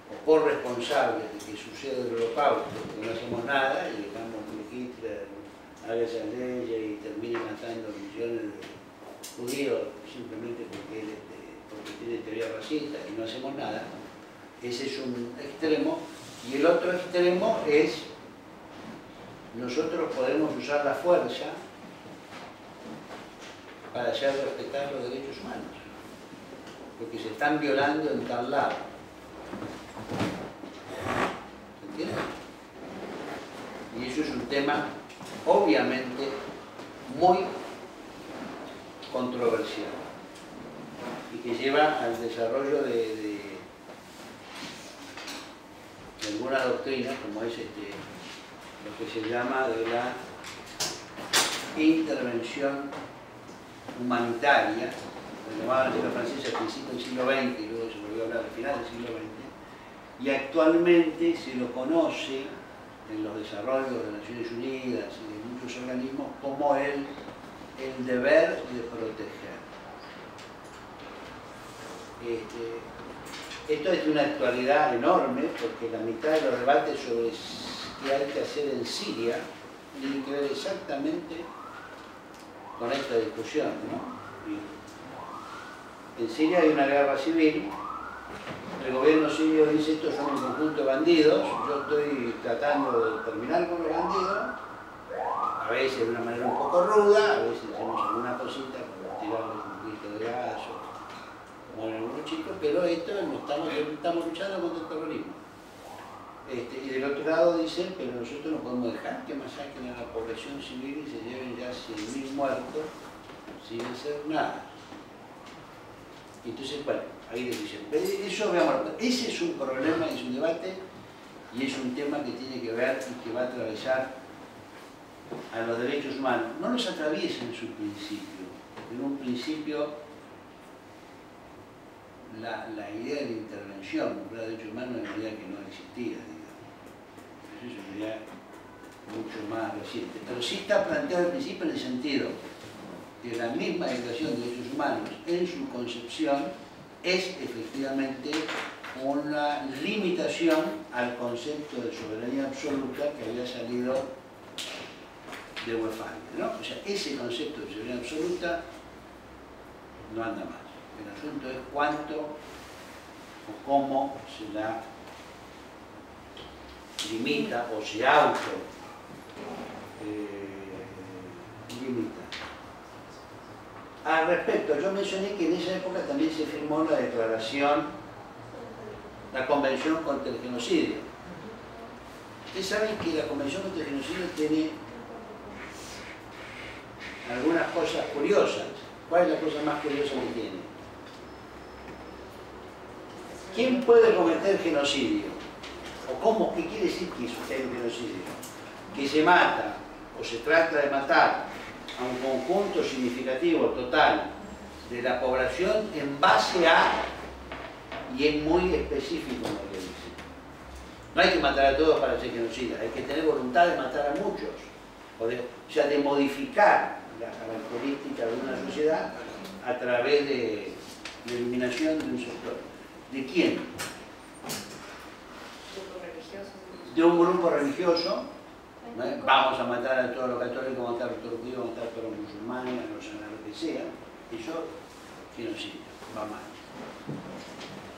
o corresponsables de que suceda el Holocausto, porque no hacemos nada y dejamos que Hitler haga esas leyes y termine matando millones de judíos simplemente porque tiene teoría racista y no hacemos nada. Ese es un extremo. Y el otro extremo es: nosotros podemos usar la fuerza para hacer respetar los derechos humanos, porque se están violando en tal lado. ¿Se entiende? Y eso es un tema obviamente muy controversial y que lleva al desarrollo de alguna doctrina, como es lo que se llama de la intervención humanitaria, lo llamaban los franceses al principio del siglo XX y luego se volvió a hablar al final del siglo XX, y actualmente se lo conoce en los desarrollos de las Naciones Unidas y de muchos organismos como el deber de proteger. Esto es de una actualidad enorme porque la mitad de los debates sobre qué hay que hacer en Siria tienen que ver exactamente con esta discusión, ¿no? En Siria hay una guerra civil, el gobierno sirio dice estos son un conjunto de bandidos, yo estoy tratando de terminar con los bandidos, a veces de una manera un poco ruda, a veces hacemos alguna cosita como tirarles un poquito de gas o como en algunos chicos, pero esto no estamos luchando contra el terrorismo. Y del otro lado dicen, pero nosotros no podemos dejar que masacren a la población civil y se lleven ya 100.000 muertos sin hacer nada. Entonces, bueno, ahí les dicen, eso, veamos, ese es un problema, es un debate y es un tema que tiene que ver y que va a atravesar a los derechos humanos. No los atraviesa en su principio. En un principio la idea de intervención por los derechos humanos es una idea que no existía, digamos. Eso es una idea mucho más reciente. Pero sí está planteado al principio en el sentido que la misma Declaración de Derechos Humanos en su concepción es efectivamente una limitación al concepto de soberanía absoluta que había salido de Westfalia, ¿no? O sea, ese concepto de soberanía absoluta no anda más. El asunto es cuánto o cómo se la limita o se auto limita. Al respecto, yo mencioné que en esa época también se firmó la declaración, la Convención contra el Genocidio. Ustedes saben que la Convención contra el Genocidio tiene algunas cosas curiosas. ¿Cuál es la cosa más curiosa que tiene? ¿Quién puede cometer genocidio? ¿O cómo? ¿Qué quiere decir que es un genocidio? Que se mata o se trata de matar a un conjunto significativo, total, de la población en base a, y es muy específico lo que dice. No hay que matar a todos para ser genocida, hay que tener voluntad de matar a muchos. O sea, de modificar la característica de una sociedad a través de la eliminación de un sector. ¿De quién? De un grupo religioso. Vamos a matar a todos los católicos, vamos a matar a todos los judíos, vamos a matar a todos los musulmanes, a lo que sea. Eso, genocidio, va mal.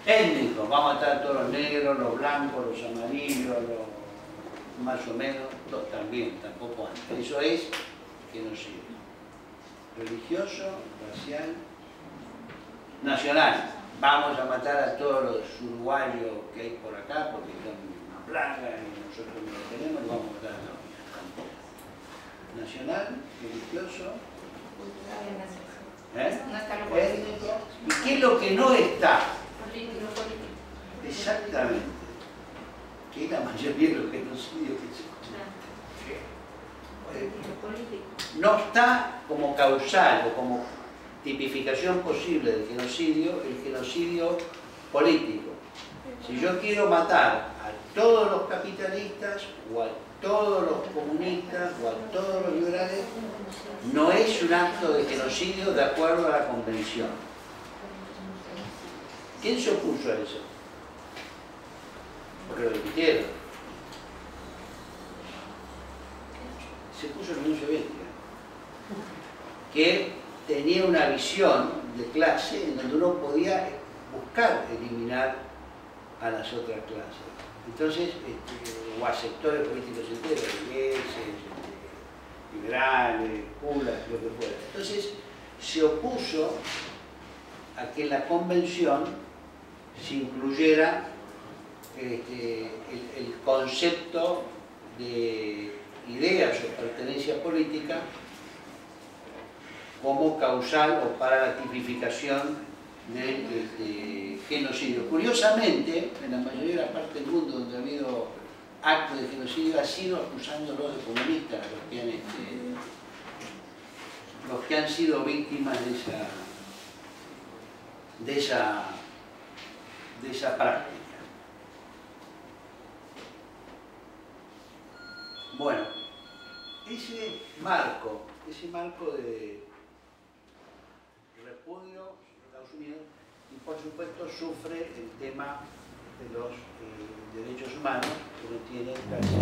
Étnico, vamos a matar a todos los negros, los blancos, los amarillos, los más o menos, también, tampoco antes. Eso es genocidio. Religioso, racial, nacional. Vamos a matar a todos los uruguayos que hay por acá porque son una plaga y nosotros no lo tenemos y vamos a matar a todos. Nacional, religioso, étnico. ¿Y qué es lo que no está? Político. Exactamente. Que es la mayoría de los genocidios que se no está como causal o como tipificación posible del genocidio, el genocidio político. Si yo quiero matar a todos los capitalistas o a todos los comunistas o a todos los liberales, no es un acto de genocidio de acuerdo a la convención. ¿Quién se opuso a eso? Porque lo repitieron. Se puso la Unión Soviética, que tenía una visión de clase en donde uno podía buscar eliminar a las otras clases. Entonces, o a sectores políticos enteros, ingleses, liberales, culas, lo que fuera. Entonces, se opuso a que en la convención se incluyera el concepto de ideas o pertenencia política como causal o para la tipificación del genocidio. Curiosamente, en la mayoría de las partes del mundo donde ha habido actos de genocidio ha sido acusándolos de comunistas, los que han los que han sido víctimas de esa práctica. Bueno, ese marco de repudio de Estados Unidos, y por supuesto sufre el tema de los derechos humanos, que no tiene casi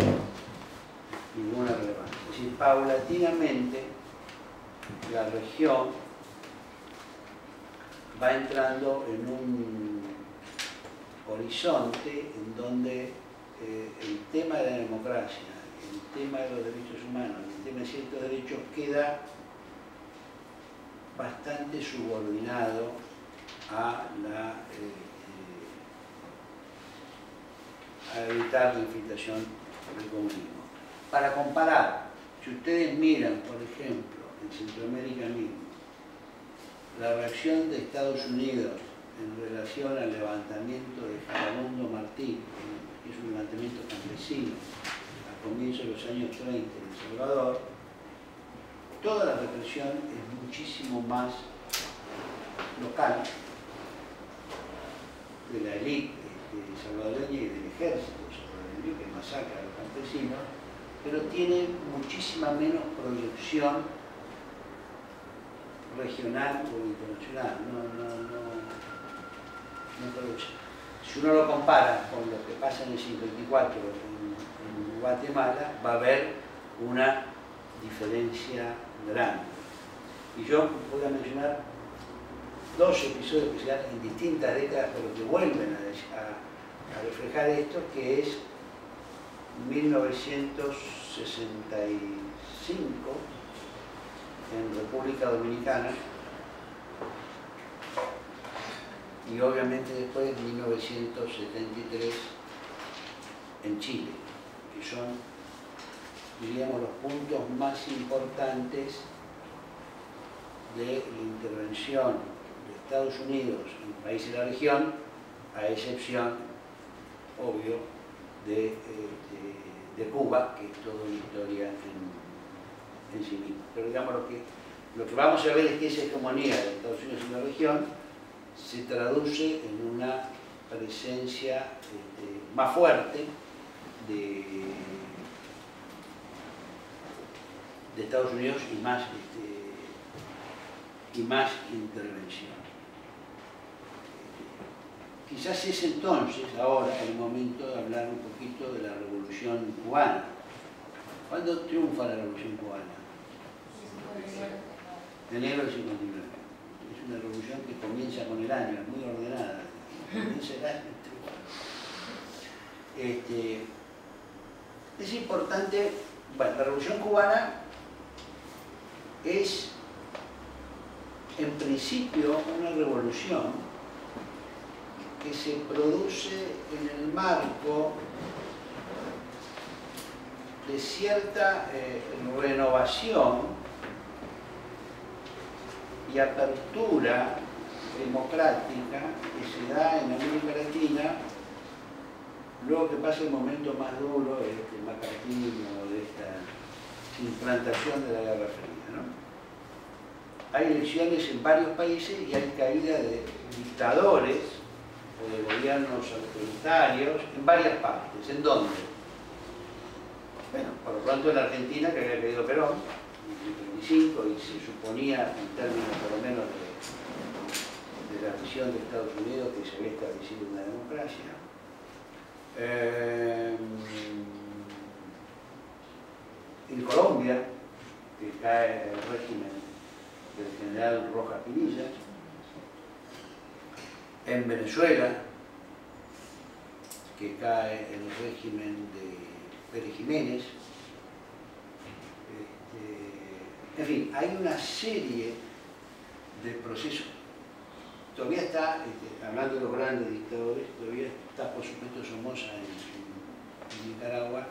ninguna relevancia. Es decir, paulatinamente la región va entrando en un horizonte en donde el tema de la democracia, el tema de los derechos humanos, el tema de ciertos derechos queda bastante subordinado a evitar la infiltración del comunismo. Para comparar, si ustedes miran, por ejemplo, en Centroamérica mismo, la reacción de Estados Unidos en relación al levantamiento de Farabundo Martí, que es un levantamiento campesino a comienzos de los años 30 en El Salvador, toda la represión es muchísimo más local, de la élite salvadoreña y del ejército salvadoreño, que masacra a los campesinos, pero tiene muchísima menos proyección regional o internacional. No produce. Si uno lo compara con lo que pasa en el 54 en Guatemala, va a haber una diferencia grande. Y yo voy a mencionar dos episodios que se dan en distintas décadas, pero que vuelven a reflejar esto, que es 1965 en República Dominicana y obviamente después 1973 en Chile, que son, diríamos, los puntos más importantes de la intervención de Estados Unidos en países de la región, a excepción, obvio, de Cuba, que es toda una historia en sí misma. Pero digamos, lo que vamos a ver es que esa hegemonía de Estados Unidos en la región se traduce en una presencia más fuerte de Estados Unidos y más intervención. Quizás es entonces, ahora, el momento de hablar un poquito de la Revolución Cubana. ¿Cuándo triunfa la Revolución Cubana? En enero del 59. Es una revolución que comienza con el año, es muy ordenada. Comienza el año. Es importante, bueno, la Revolución Cubana es, en principio, una revolución que se produce en el marco de cierta renovación y apertura democrática que se da en América Latina luego que pasa el momento más duro de este macartismo, de esta implantación de la Guerra Fría, ¿no? Hay elecciones en varios países y hay caída de dictadores o de gobiernos autoritarios en varias partes. ¿En dónde? Bueno, por lo pronto en Argentina, que había caído Perón en el 25 y se suponía, en términos por lo menos de la visión de Estados Unidos, que se había establecido una democracia. En Colombia, que cae el régimen del general Rojas Pinilla. En Venezuela, que cae el régimen de Pérez Jiménez. En fin, hay una serie de procesos. Todavía está, hablando de los grandes dictadores, todavía está por supuesto Somoza en Nicaragua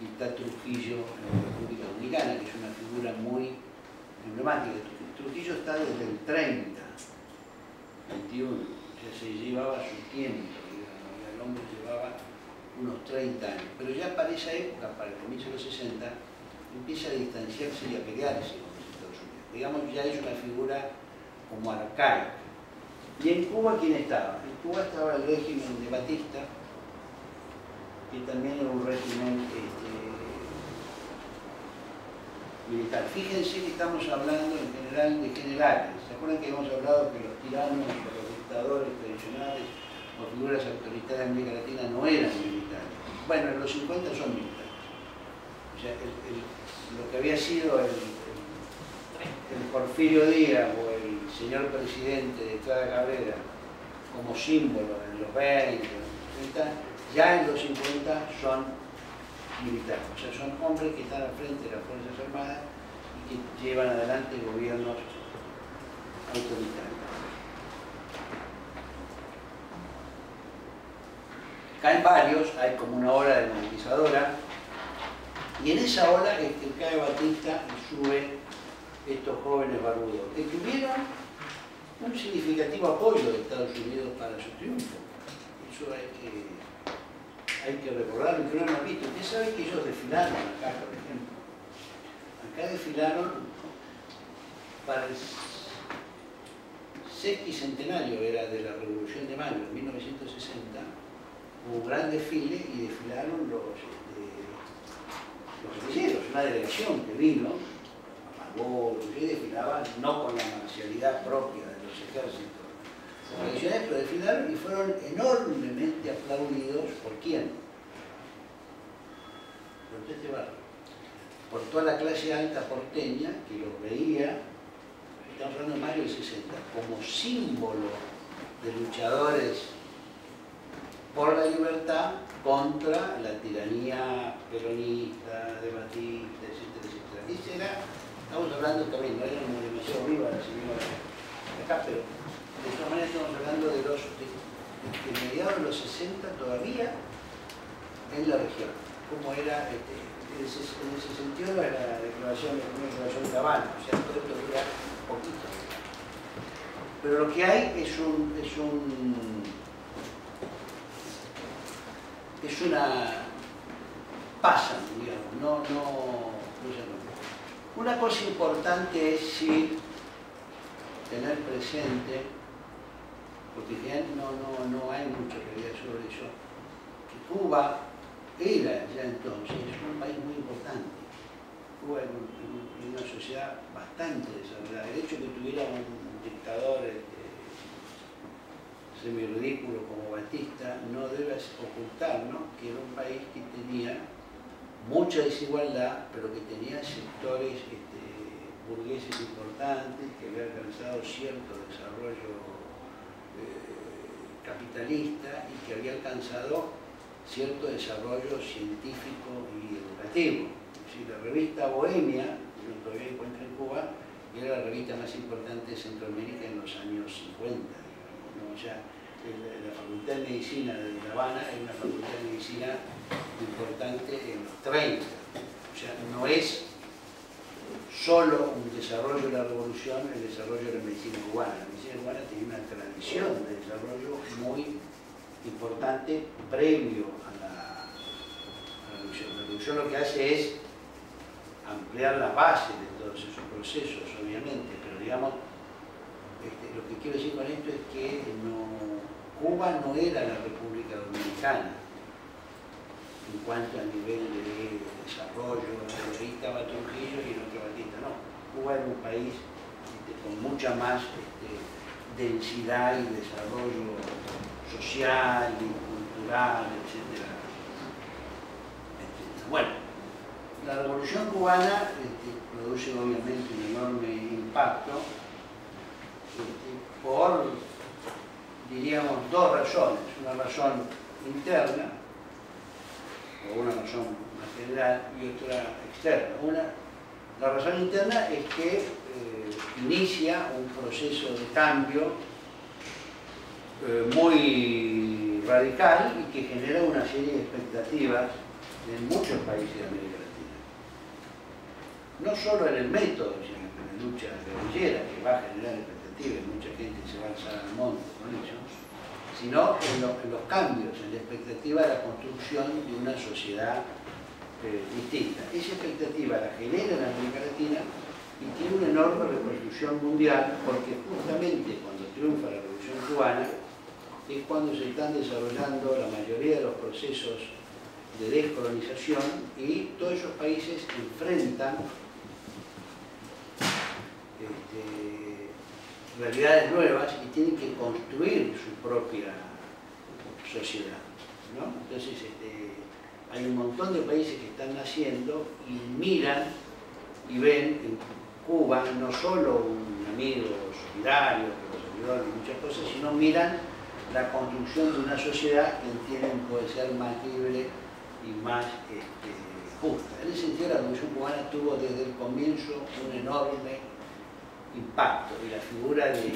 y está Trujillo en la República Dominicana, que es una figura muy emblemática. Trujillo está desde el 30, 21, o sea, se llevaba su tiempo, digamos, el hombre llevaba unos 30 años, pero ya para esa época, para el comienzo de los 60, empieza a distanciarse y a pelearse con los Estados Unidos. digamos ya es una figura como arcaica. ¿Y en Cuba quién estaba? En Cuba estaba el régimen de Batista, que también era un régimen militar. Fíjense que estamos hablando en general de generales. ¿Se acuerdan que hemos hablado que los tiranos, los dictadores tradicionales o figuras autoritarias en América Latina no eran militares? Bueno, en los 50 son militares. O sea, lo que había sido el Porfirio Díaz o el señor presidente de Clara Cabrera como símbolo en los 20, los 30, ya en los 50 son militares. O sea, son hombres que están al frente de las Fuerzas Armadas y que llevan adelante gobiernos autoritarios. Caen varios, hay como una ola democratizadora, y en esa ola cae Batista y sube estos jóvenes barbudos, que tuvieron un significativo apoyo de Estados Unidos para su triunfo. Eso hay que recordarlo y que no lo han visto. Ustedes saben que ellos desfilaron acá, por ejemplo. Acá desfilaron para el sesquicentenario, era de la Revolución de Mayo, en 1960, hubo un gran desfile y desfilaron los guerrilleros, una delegación que vino, que desfilaban no con la marcialidad propia de los ejércitos tradicionales, pero desfilaron y fueron enormemente aplaudidos ¿por quién? Por este barrio, por toda la clase alta porteña que los veía, estamos hablando de mayo del 60, como símbolo de luchadores por la libertad contra la tiranía peronista, de Batista, etcétera, etcétera. Ese era, estamos hablando también, no era demasiado viva la señora acá, pero de todas maneras estamos hablando de mediados de los 60 todavía en la región. Como era, en ese sentido, la declaración de La Habana, o sea, todo esto dura poquito. Pero lo que hay es una pasan, digamos, no. Una cosa importante es sí tener presente, porque ya no hay mucha realidad sobre eso, que Cuba era ya entonces un país muy importante. Cuba era una sociedad bastante desarrollada. El hecho de que tuviera un dictador semi-ridículo como Batista no debe ocultar, ¿no?, que era un país que tenía mucha desigualdad, pero que tenía sectores burgueses importantes, que había alcanzado cierto desarrollo capitalista y que había alcanzado cierto desarrollo científico y educativo. Es decir, la revista Bohemia, que uno todavía encuentra en Cuba, era la revista más importante de Centroamérica en los años 50, digamos, ¿no? O sea, la Facultad de Medicina de La Habana era una facultad de medicina importante en los 30. O sea, no es solo un desarrollo de la revolución, el desarrollo de la medicina cubana. La medicina cubana tenía una tradición de desarrollo muy importante previo a la revolución. La revolución lo que hace es ampliar la base de todos esos procesos, obviamente, pero digamos, lo que quiero decir con esto es que Cuba no era la República Dominicana en cuanto a nivel de desarrollo. Ahí estaba Trujillo y el otro Batista, no. Cuba era un país con mucha más densidad y desarrollo social y cultural, etc. Bueno, la Revolución Cubana produce obviamente un enorme impacto por, diríamos, dos razones. Una razón interna, o una razón más general, y otra externa. La razón interna es que inicia un proceso de cambio muy radical y que genera una serie de expectativas en muchos países de América Latina. No solo en el método, sino en la lucha guerrillera, que va a generar expectativas, mucha gente se va a alzar al monte con eso, sino en los cambios, en la expectativa de la construcción de una sociedad distinta. Esa expectativa la genera en América Latina y tiene una enorme repercusión mundial, porque justamente cuando triunfa la Revolución Cubana es cuando se están desarrollando la mayoría de los procesos de descolonización y todos esos países enfrentan realidades nuevas y tienen que construir su propia sociedad, ¿no? Entonces hay un montón de países que están naciendo y miran y ven en Cuba no solo un amigo solidario que los ayudó en muchas cosas, sino miran la construcción de una sociedad que entienden puede ser más libre y más justa. En ese sentido, la Revolución Cubana tuvo desde el comienzo un enorme impacto, y la figura de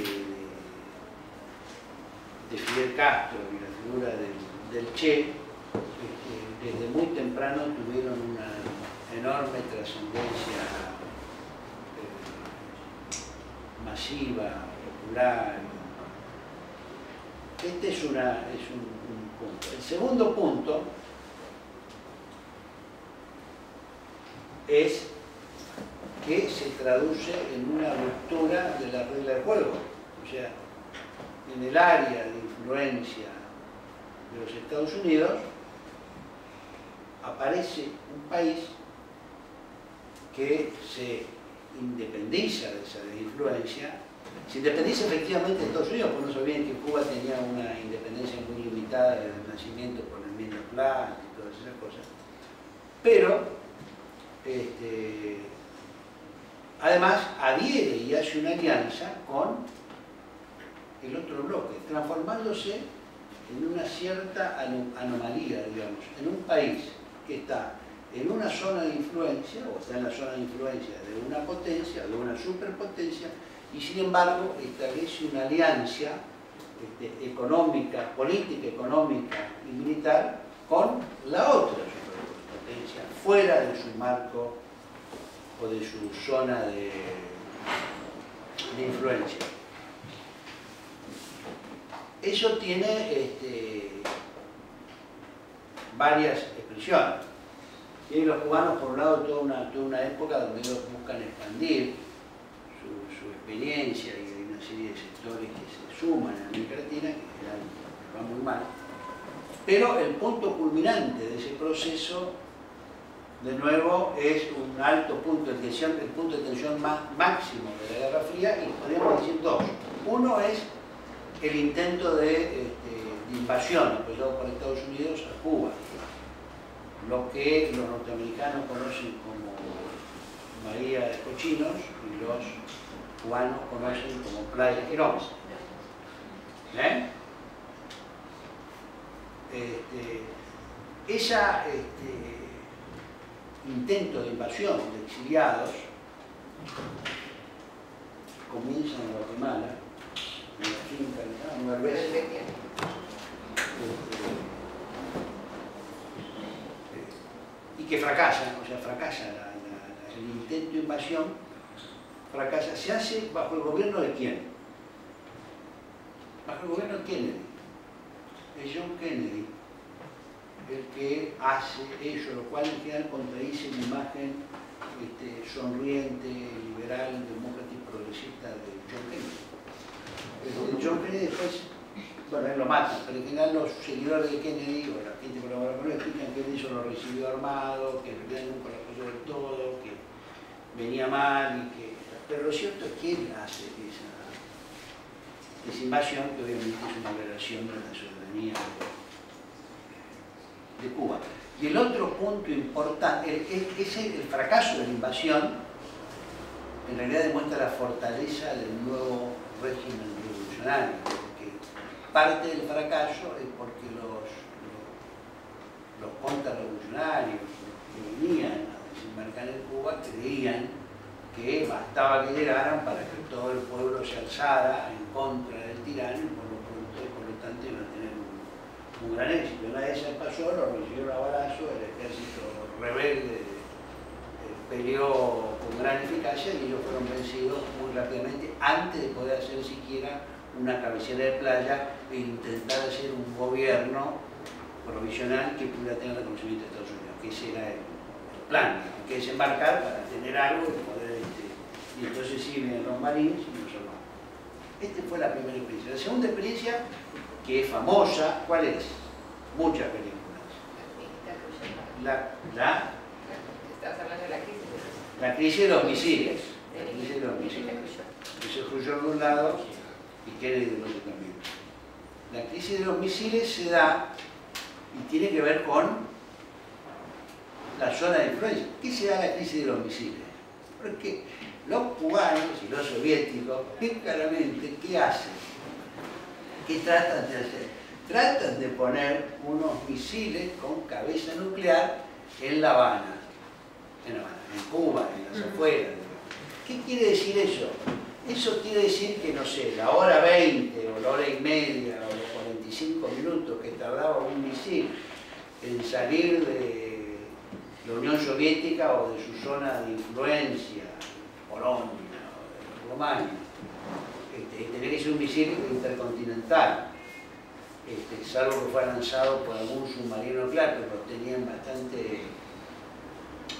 Fidel Castro y la figura del Che desde muy temprano tuvieron una enorme trascendencia masiva, popular. Este es un punto. El segundo punto es que se traduce en una ruptura de la regla del juego. O sea, en el área de influencia de los Estados Unidos aparece un país que se independiza de esa influencia. Se independiza efectivamente de Estados Unidos, porque no se olviden que Cuba tenía una independencia muy limitada desde el nacimiento por el Medio Plan y todas esas cosas. Pero además adhiere y hace una alianza con el otro bloque, transformándose en una cierta anomalía, digamos, en un país que está en una zona de influencia, o está en la zona de influencia de una potencia, de una superpotencia, y sin embargo establece una alianza económica, política, económica y militar con la otra superpotencia, fuera de su marco o de su zona de influencia. Eso tiene varias expresiones. Tienen los cubanos, por un lado, toda una época donde ellos buscan expandir su experiencia, y hay una serie de sectores que se suman en América Latina, que va muy mal. Pero el punto culminante de ese proceso, de nuevo, es un alto punto de tensión, el punto de tensión máximo de la Guerra Fría, y podríamos decir dos. Uno es el intento de invasión apoyado por Estados Unidos a Cuba, lo que los norteamericanos conocen como Bahía de Cochinos y los cubanos conocen como Playa Girón. Ese intento de invasión de exiliados comienza en Guatemala, en la finca de Nueva Albesia, y que fracasa, o sea, fracasa el intento de invasión, fracasa. ¿Se hace bajo el gobierno de quién? Bajo el gobierno de Kennedy. Es John Kennedy el que hace eso, lo cual en general contradice la imagen sonriente, liberal, demócrata y progresista de John Kennedy. John Kennedy después, bueno, él lo mata, pero en general los seguidores de Kennedy, o la gente que colabora con él, explican que él eso lo recibió armado, que en realidad nunca lo apoyó del todo, que venía mal, pero lo cierto es que él hace esa invasión, que obviamente es una violación de la soberanía de Cuba. Y el otro punto importante, el fracaso de la invasión, en realidad demuestra la fortaleza del nuevo régimen revolucionario, porque parte del fracaso es porque los contrarrevolucionarios que venían a desembarcar en Cuba creían que bastaba que llegaran para que todo el pueblo se alzara en contra del tirano, y por lo tanto iban a tener un gran éxito. Una de esas pasó, lo recibieron a balazo, el ejército rebelde peleó con gran eficacia y ellos fueron vencidos muy rápidamente antes de poder hacer siquiera una cabecera de playa e intentar hacer un gobierno provisional que pudiera tener el reconocimiento de Estados Unidos, que ese era el plan, que desembarcar para tener algo y poder Y entonces sí vienen los marines y nos salvamos. Esta fue la primera experiencia. La segunda experiencia, que es famosa, ¿cuál es? Muchas películas. Estás hablando de la crisis. La crisis de los misiles. La crisis de los misiles. Eso Khrushchev de un lado y Kennedy del otro también. La crisis de los misiles se da y tiene que ver con la zona de influencia. ¿Qué se da la crisis de los misiles? Porque los cubanos y los soviéticos, claramente, ¿qué hacen? ¿Qué tratan de hacer? Tratan de poner unos misiles con cabeza nuclear en La Habana, en Cuba, en las afueras. ¿Qué quiere decir eso? Eso quiere decir que, no sé, la hora 20 o la hora y media o los 45 minutos que tardaba un misil en salir de la Unión Soviética o de su zona de influencia, Polonia o Rumania, tenía que ser un misil intercontinental. Salvo que fue lanzado por algún submarino nuclear, pero los tenían bastante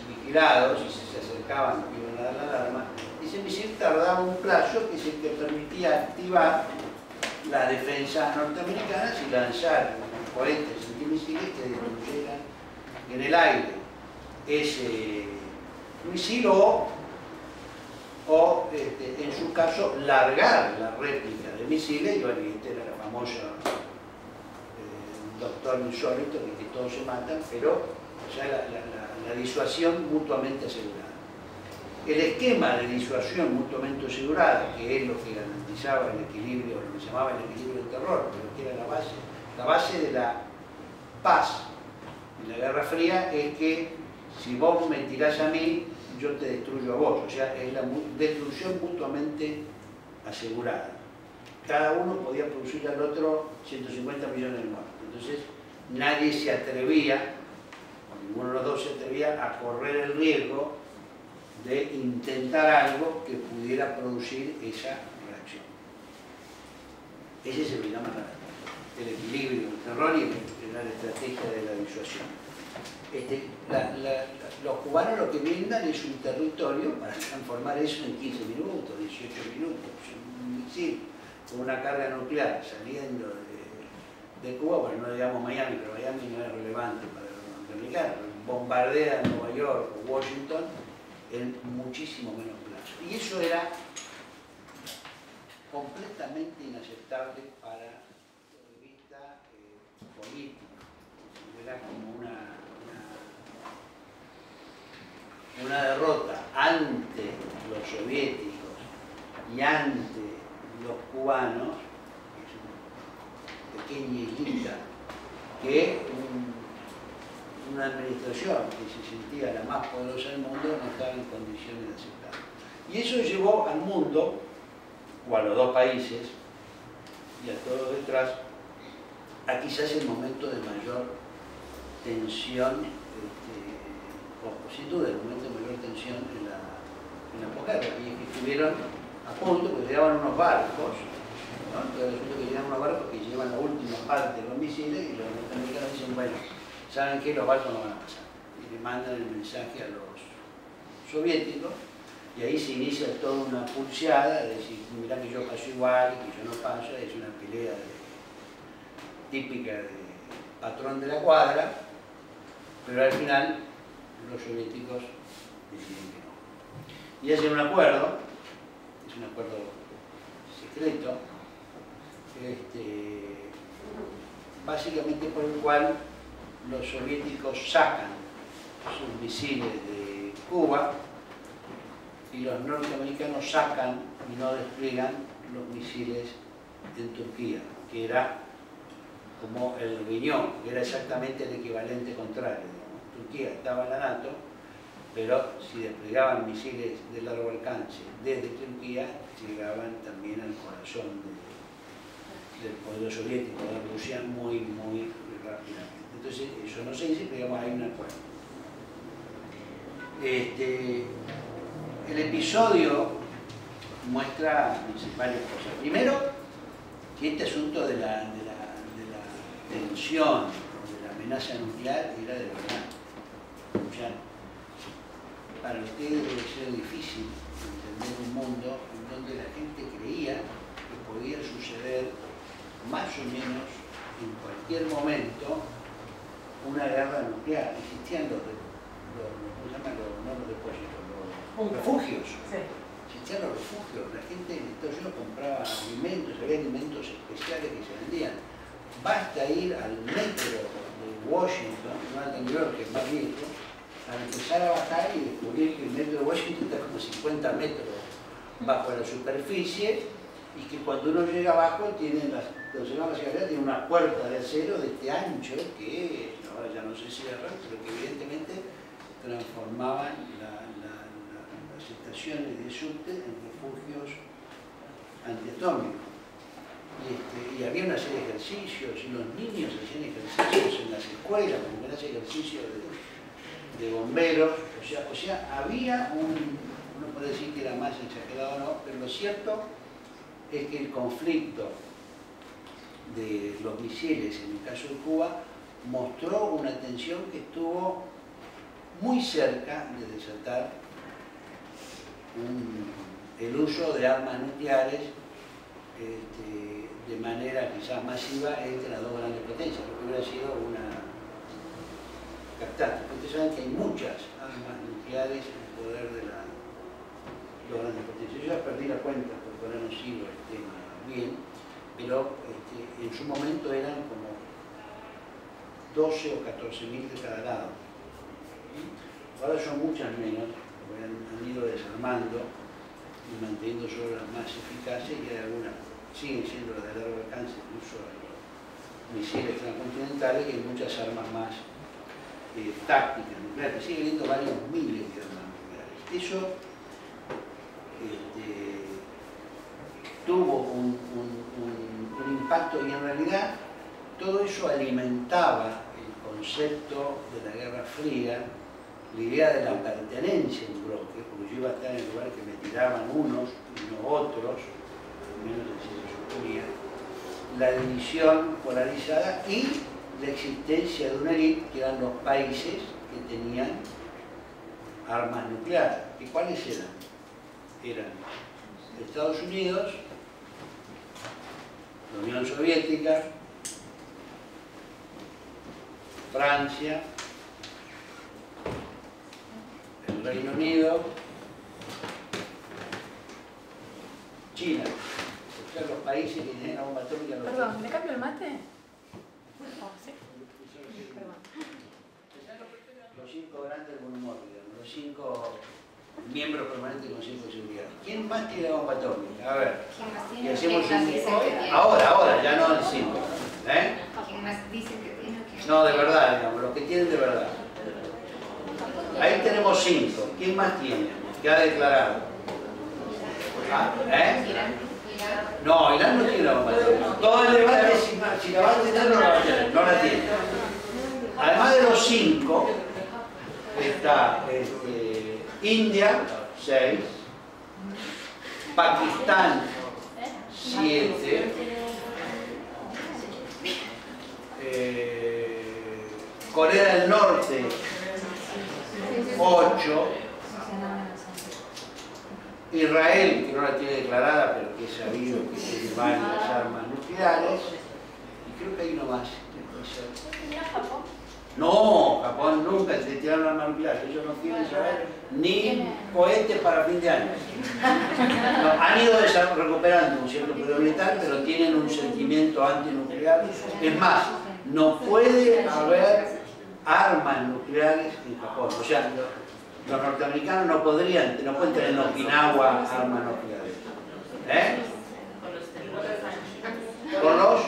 vigilados y si se acercaban iban a dar la alarma. Ese misil tardaba un plazo que es el que permitía activar las defensas norteamericanas y lanzar 40 misiles que destruyeran en el aire ese misil o en su caso largar la réplica de misiles. Y bueno, esta era la famosa doctor insólito, que todos se matan, pero ya la disuasión mutuamente asegurada. El esquema de disuasión mutuamente asegurada, que es lo que garantizaba el equilibrio, lo que se llamaba el equilibrio del terror, pero que era la base de la paz en la Guerra Fría, es que si vos me tirás a mí, yo te destruyo a vos. O sea, es la destrucción mutuamente asegurada. Cada uno podía producir al otro 150 millones de muertos. Entonces, nadie se atrevía, o ninguno de los dos se atrevía a correr el riesgo de intentar algo que pudiera producir esa reacción. Ese es el llama el equilibrio, el terror y la estrategia de la disuasión. Los cubanos lo que brindan es un territorio para transformar eso en 15 minutos, 18 minutos. Un misil con una carga nuclear saliendo de Cuba, bueno, no digamos Miami, pero Miami no es relevante para los norteamericanos, bombardea Nueva York o Washington en muchísimo menos plazo. Y eso era completamente inaceptable para el punto de vista político. Era como una derrota ante los soviéticos y ante los cubanos, pequeña islita, que una administración que se sentía la más poderosa del mundo no estaba en condiciones de aceptarlo. Y eso llevó al mundo, o a los dos países, y a todos detrás, a quizás el momento de mayor tensión, o sin duda el momento de mayor tensión en la posguerra, y que estuvieron a punto, porque llegaban unos barcos, ¿no? Entonces resulta que llegan unos barcos que llevan la última parte de los misiles y los norteamericanos dicen, bueno, ¿saben qué? Los barcos no van a pasar. Y le mandan el mensaje a los soviéticos y ahí se inicia toda una pulseada de decir, mirá que yo paso igual y que yo no paso, es una pelea típica de patrón de la cuadra, pero al final los soviéticos deciden que no. Y hacen un acuerdo, es un acuerdo secreto, básicamente por el cual los soviéticos sacan sus misiles de Cuba y los norteamericanos sacan y no despliegan los misiles en Turquía, que era como el riñón, que era exactamente el equivalente contrario. Turquía estaba en la NATO, pero si desplegaban misiles de largo alcance desde Turquía, llegaban también al corazón del poder soviético, de Rusia, muy, muy rápidamente. Entonces, eso no se dice, pero digamos, hay un acuerdo. El episodio muestra varias cosas. Primero, que este asunto de la tensión, de la amenaza nuclear, era de verdad. O sea, para ustedes debe ser difícil entender un mundo en donde la gente creía que podía suceder más o menos en cualquier momento una guerra nuclear. Existían los refugios. Sí. Existían los refugios. La gente en Estados Unidos compraba alimentos, había alimentos especiales que se vendían. Basta ir al metro de Washington, no al de New York, que es más viejo, a empezar a bajar y descubrir que el metro de Washington está como 50 metros bajo la superficie y que cuando uno llega abajo tiene tiene una puerta de acero de este ancho que ahora ya no sé si era real, pero que evidentemente transformaban las estaciones de subte en refugios antiatómicos. Y había una serie de ejercicios y los niños hacían ejercicios en las escuelas, como que hacían ejercicios de bomberos, o sea, había uno puede decir que era más exagerado o no, pero lo cierto es que el conflicto de los misiles, en el caso de Cuba, mostró una tensión que estuvo muy cerca de desatar el uso de armas nucleares de manera quizás masiva entre las dos grandes potencias, lo que hubiera sido una catástrofe. Ustedes saben que hay muchas armas nucleares en el poder de las dos grandes potencias. Yo ya perdí la cuenta porque ahora no sigo el tema bien, pero en su momento eran como 12 o 14.000 de cada lado. Ahora son muchas menos, porque han ido desarmando y manteniendo solo las más eficaces, y hay algunas siguen siendo las de largo alcance, incluso los misiles transcontinentales, y hay muchas armas más tácticas nucleares, que siguen habiendo varios miles de armas nucleares. Eso tuvo un impacto, y en realidad todo eso alimentaba el concepto de la Guerra Fría, la idea de la pertenencia a un bloque, porque yo iba a estar en el lugar que me tiraban unos y no otros, al menos así se suponía, la división polarizada y la existencia de una élite que eran los países que tenían armas nucleares. ¿Y cuáles eran? Eran Estados Unidos, la Unión Soviética, Francia, el Reino Unido, China. O sea, los países que tienen la bomba atómica. Perdón, ¿me cambio el mate? Oh, sí. Perdón. Los 5 grandes del buen humor, digamos, los 5 miembros permanentes del Consejo de Seguridad. ¿Quién más tiene la bomba atómica? A ver. ¿Quién más Y tiene? hacemos ¿Quién más dice que tiene? ahora, ya no el 5. ¿Eh? ¿Quién más dice que tiene? No, de verdad, digamos, los que tienen de verdad. Ahí tenemos 5. ¿Quién más tiene? ¿Qué ha declarado? No, Irán no tiene la bomba atómica. Todo el debate es si la va a tener o no la va a tener. No la tiene. Además de los 5, está India, 6, Pakistán, 7, Corea del Norte, 8, Israel, que no la tiene declarada, pero que es sabido que tiene varias armas nucleares, y creo que hay uno más. No, Japón nunca se tiraron armas nucleares, ellos no quieren saber ni cohetes para fin de año. No, han ido recuperando un cierto poder militar, pero tienen un sentimiento antinuclear. Es más, no puede haber armas nucleares en Japón. O sea, los norteamericanos no pueden tener en Okinawa armas nucleares. ¿Eh? ¿Por los?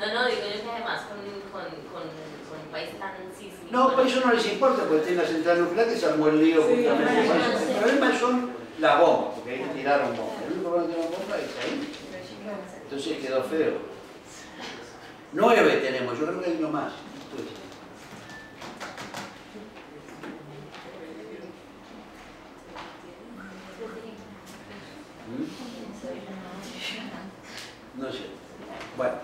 No, digo yo que además con un país tan sísmico. No, pues eso no les importa, porque tiene la central nuclear que se armó el lío justamente por eso. El problema son las bombas, porque ahí tiraron bombas. El único problema que tiraron bombas es ahí. Entonces quedó feo. 9 tenemos, yo creo que hay uno más. No sé. Bueno.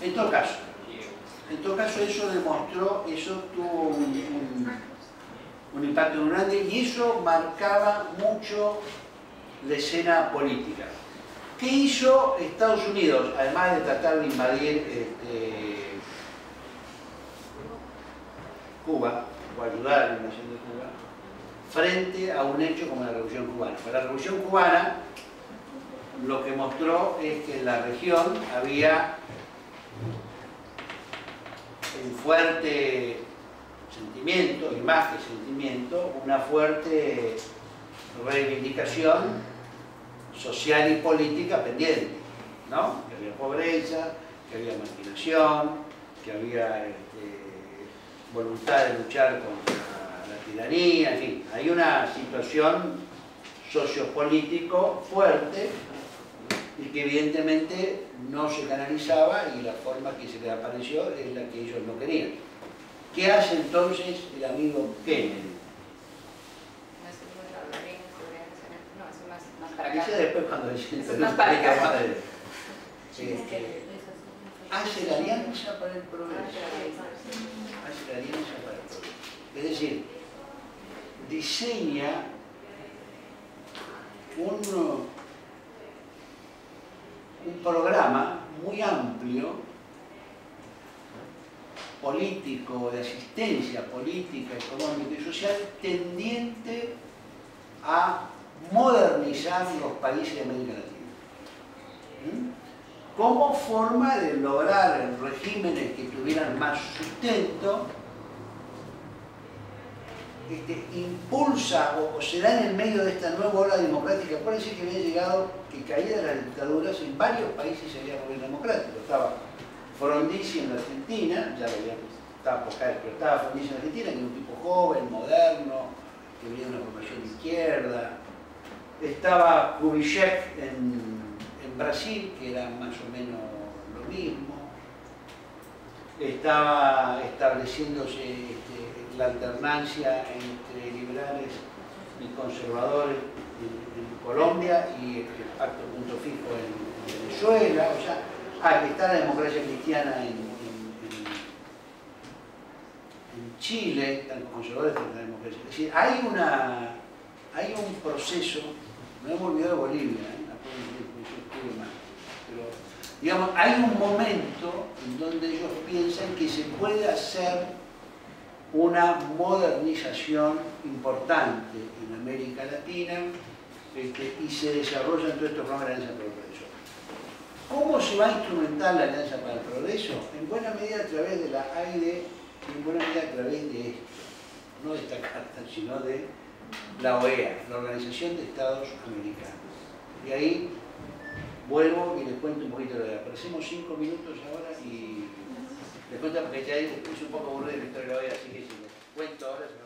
En todo caso, En todo caso, eso tuvo un impacto muy grande y eso marcaba mucho la escena política. ¿Qué hizo Estados Unidos, además de tratar de invadir Cuba, o ayudar a la invasión de Cuba, frente a un hecho como la Revolución Cubana? Pues la Revolución Cubana lo que mostró es que en la región había un fuerte sentimiento, y más que sentimiento, una fuerte reivindicación social y política pendiente, ¿no? Que había pobreza, que había marginación, que había voluntad de luchar contra la tiranía, en fin, hay una situación sociopolítico fuerte y que evidentemente no se canalizaba y la forma que se le apareció es la que ellos no querían. ¿Qué hace entonces el amigo Kennedy? Dice después cuando dice hace la alianza para el progreso. Hace la alianza para el progreso. Es decir, diseña un programa muy amplio, político, de asistencia política, económica y social, tendiente a modernizar los países de América Latina. Como forma de lograr regímenes que tuvieran más sustento, impulsa o se da en el medio de esta nueva ola democrática. Acuérdense que había llegado, que caída de las dictaduras, en varios países había gobierno democrático. Estaba Frondizi en la Argentina, ya lo había, estaba por caer, pero estaba Frondizi en la Argentina, que era un tipo joven, moderno, que venía de una formación de izquierda. Estaba Kubitschek en Brasil, que era más o menos lo mismo. Estaba estableciéndose la alternancia entre liberales y conservadores en Colombia y el pacto punto fijo en Venezuela. O sea, está la democracia cristiana en Chile, están los conservadores de la democracia. Es decir, hay un proceso, no hemos olvidado Bolivia, pero digamos, hay un momento en donde ellos piensan que se puede hacer una modernización importante en América Latina y se desarrollan todos estos programas de Alianza para el Progreso. ¿Cómo se va a instrumentar la Alianza para el Progreso? En buena medida a través de la AID y en buena medida a través de esto, no de esta carta, sino de la OEA, la Organización de Estados Americanos. Y ahí vuelvo y les cuento un poquito de la OEA. Aparecemos 5 minutos ahora y les cuento porque ya es un poco aburrido la historia de la OEA, así que si les cuento ahora se me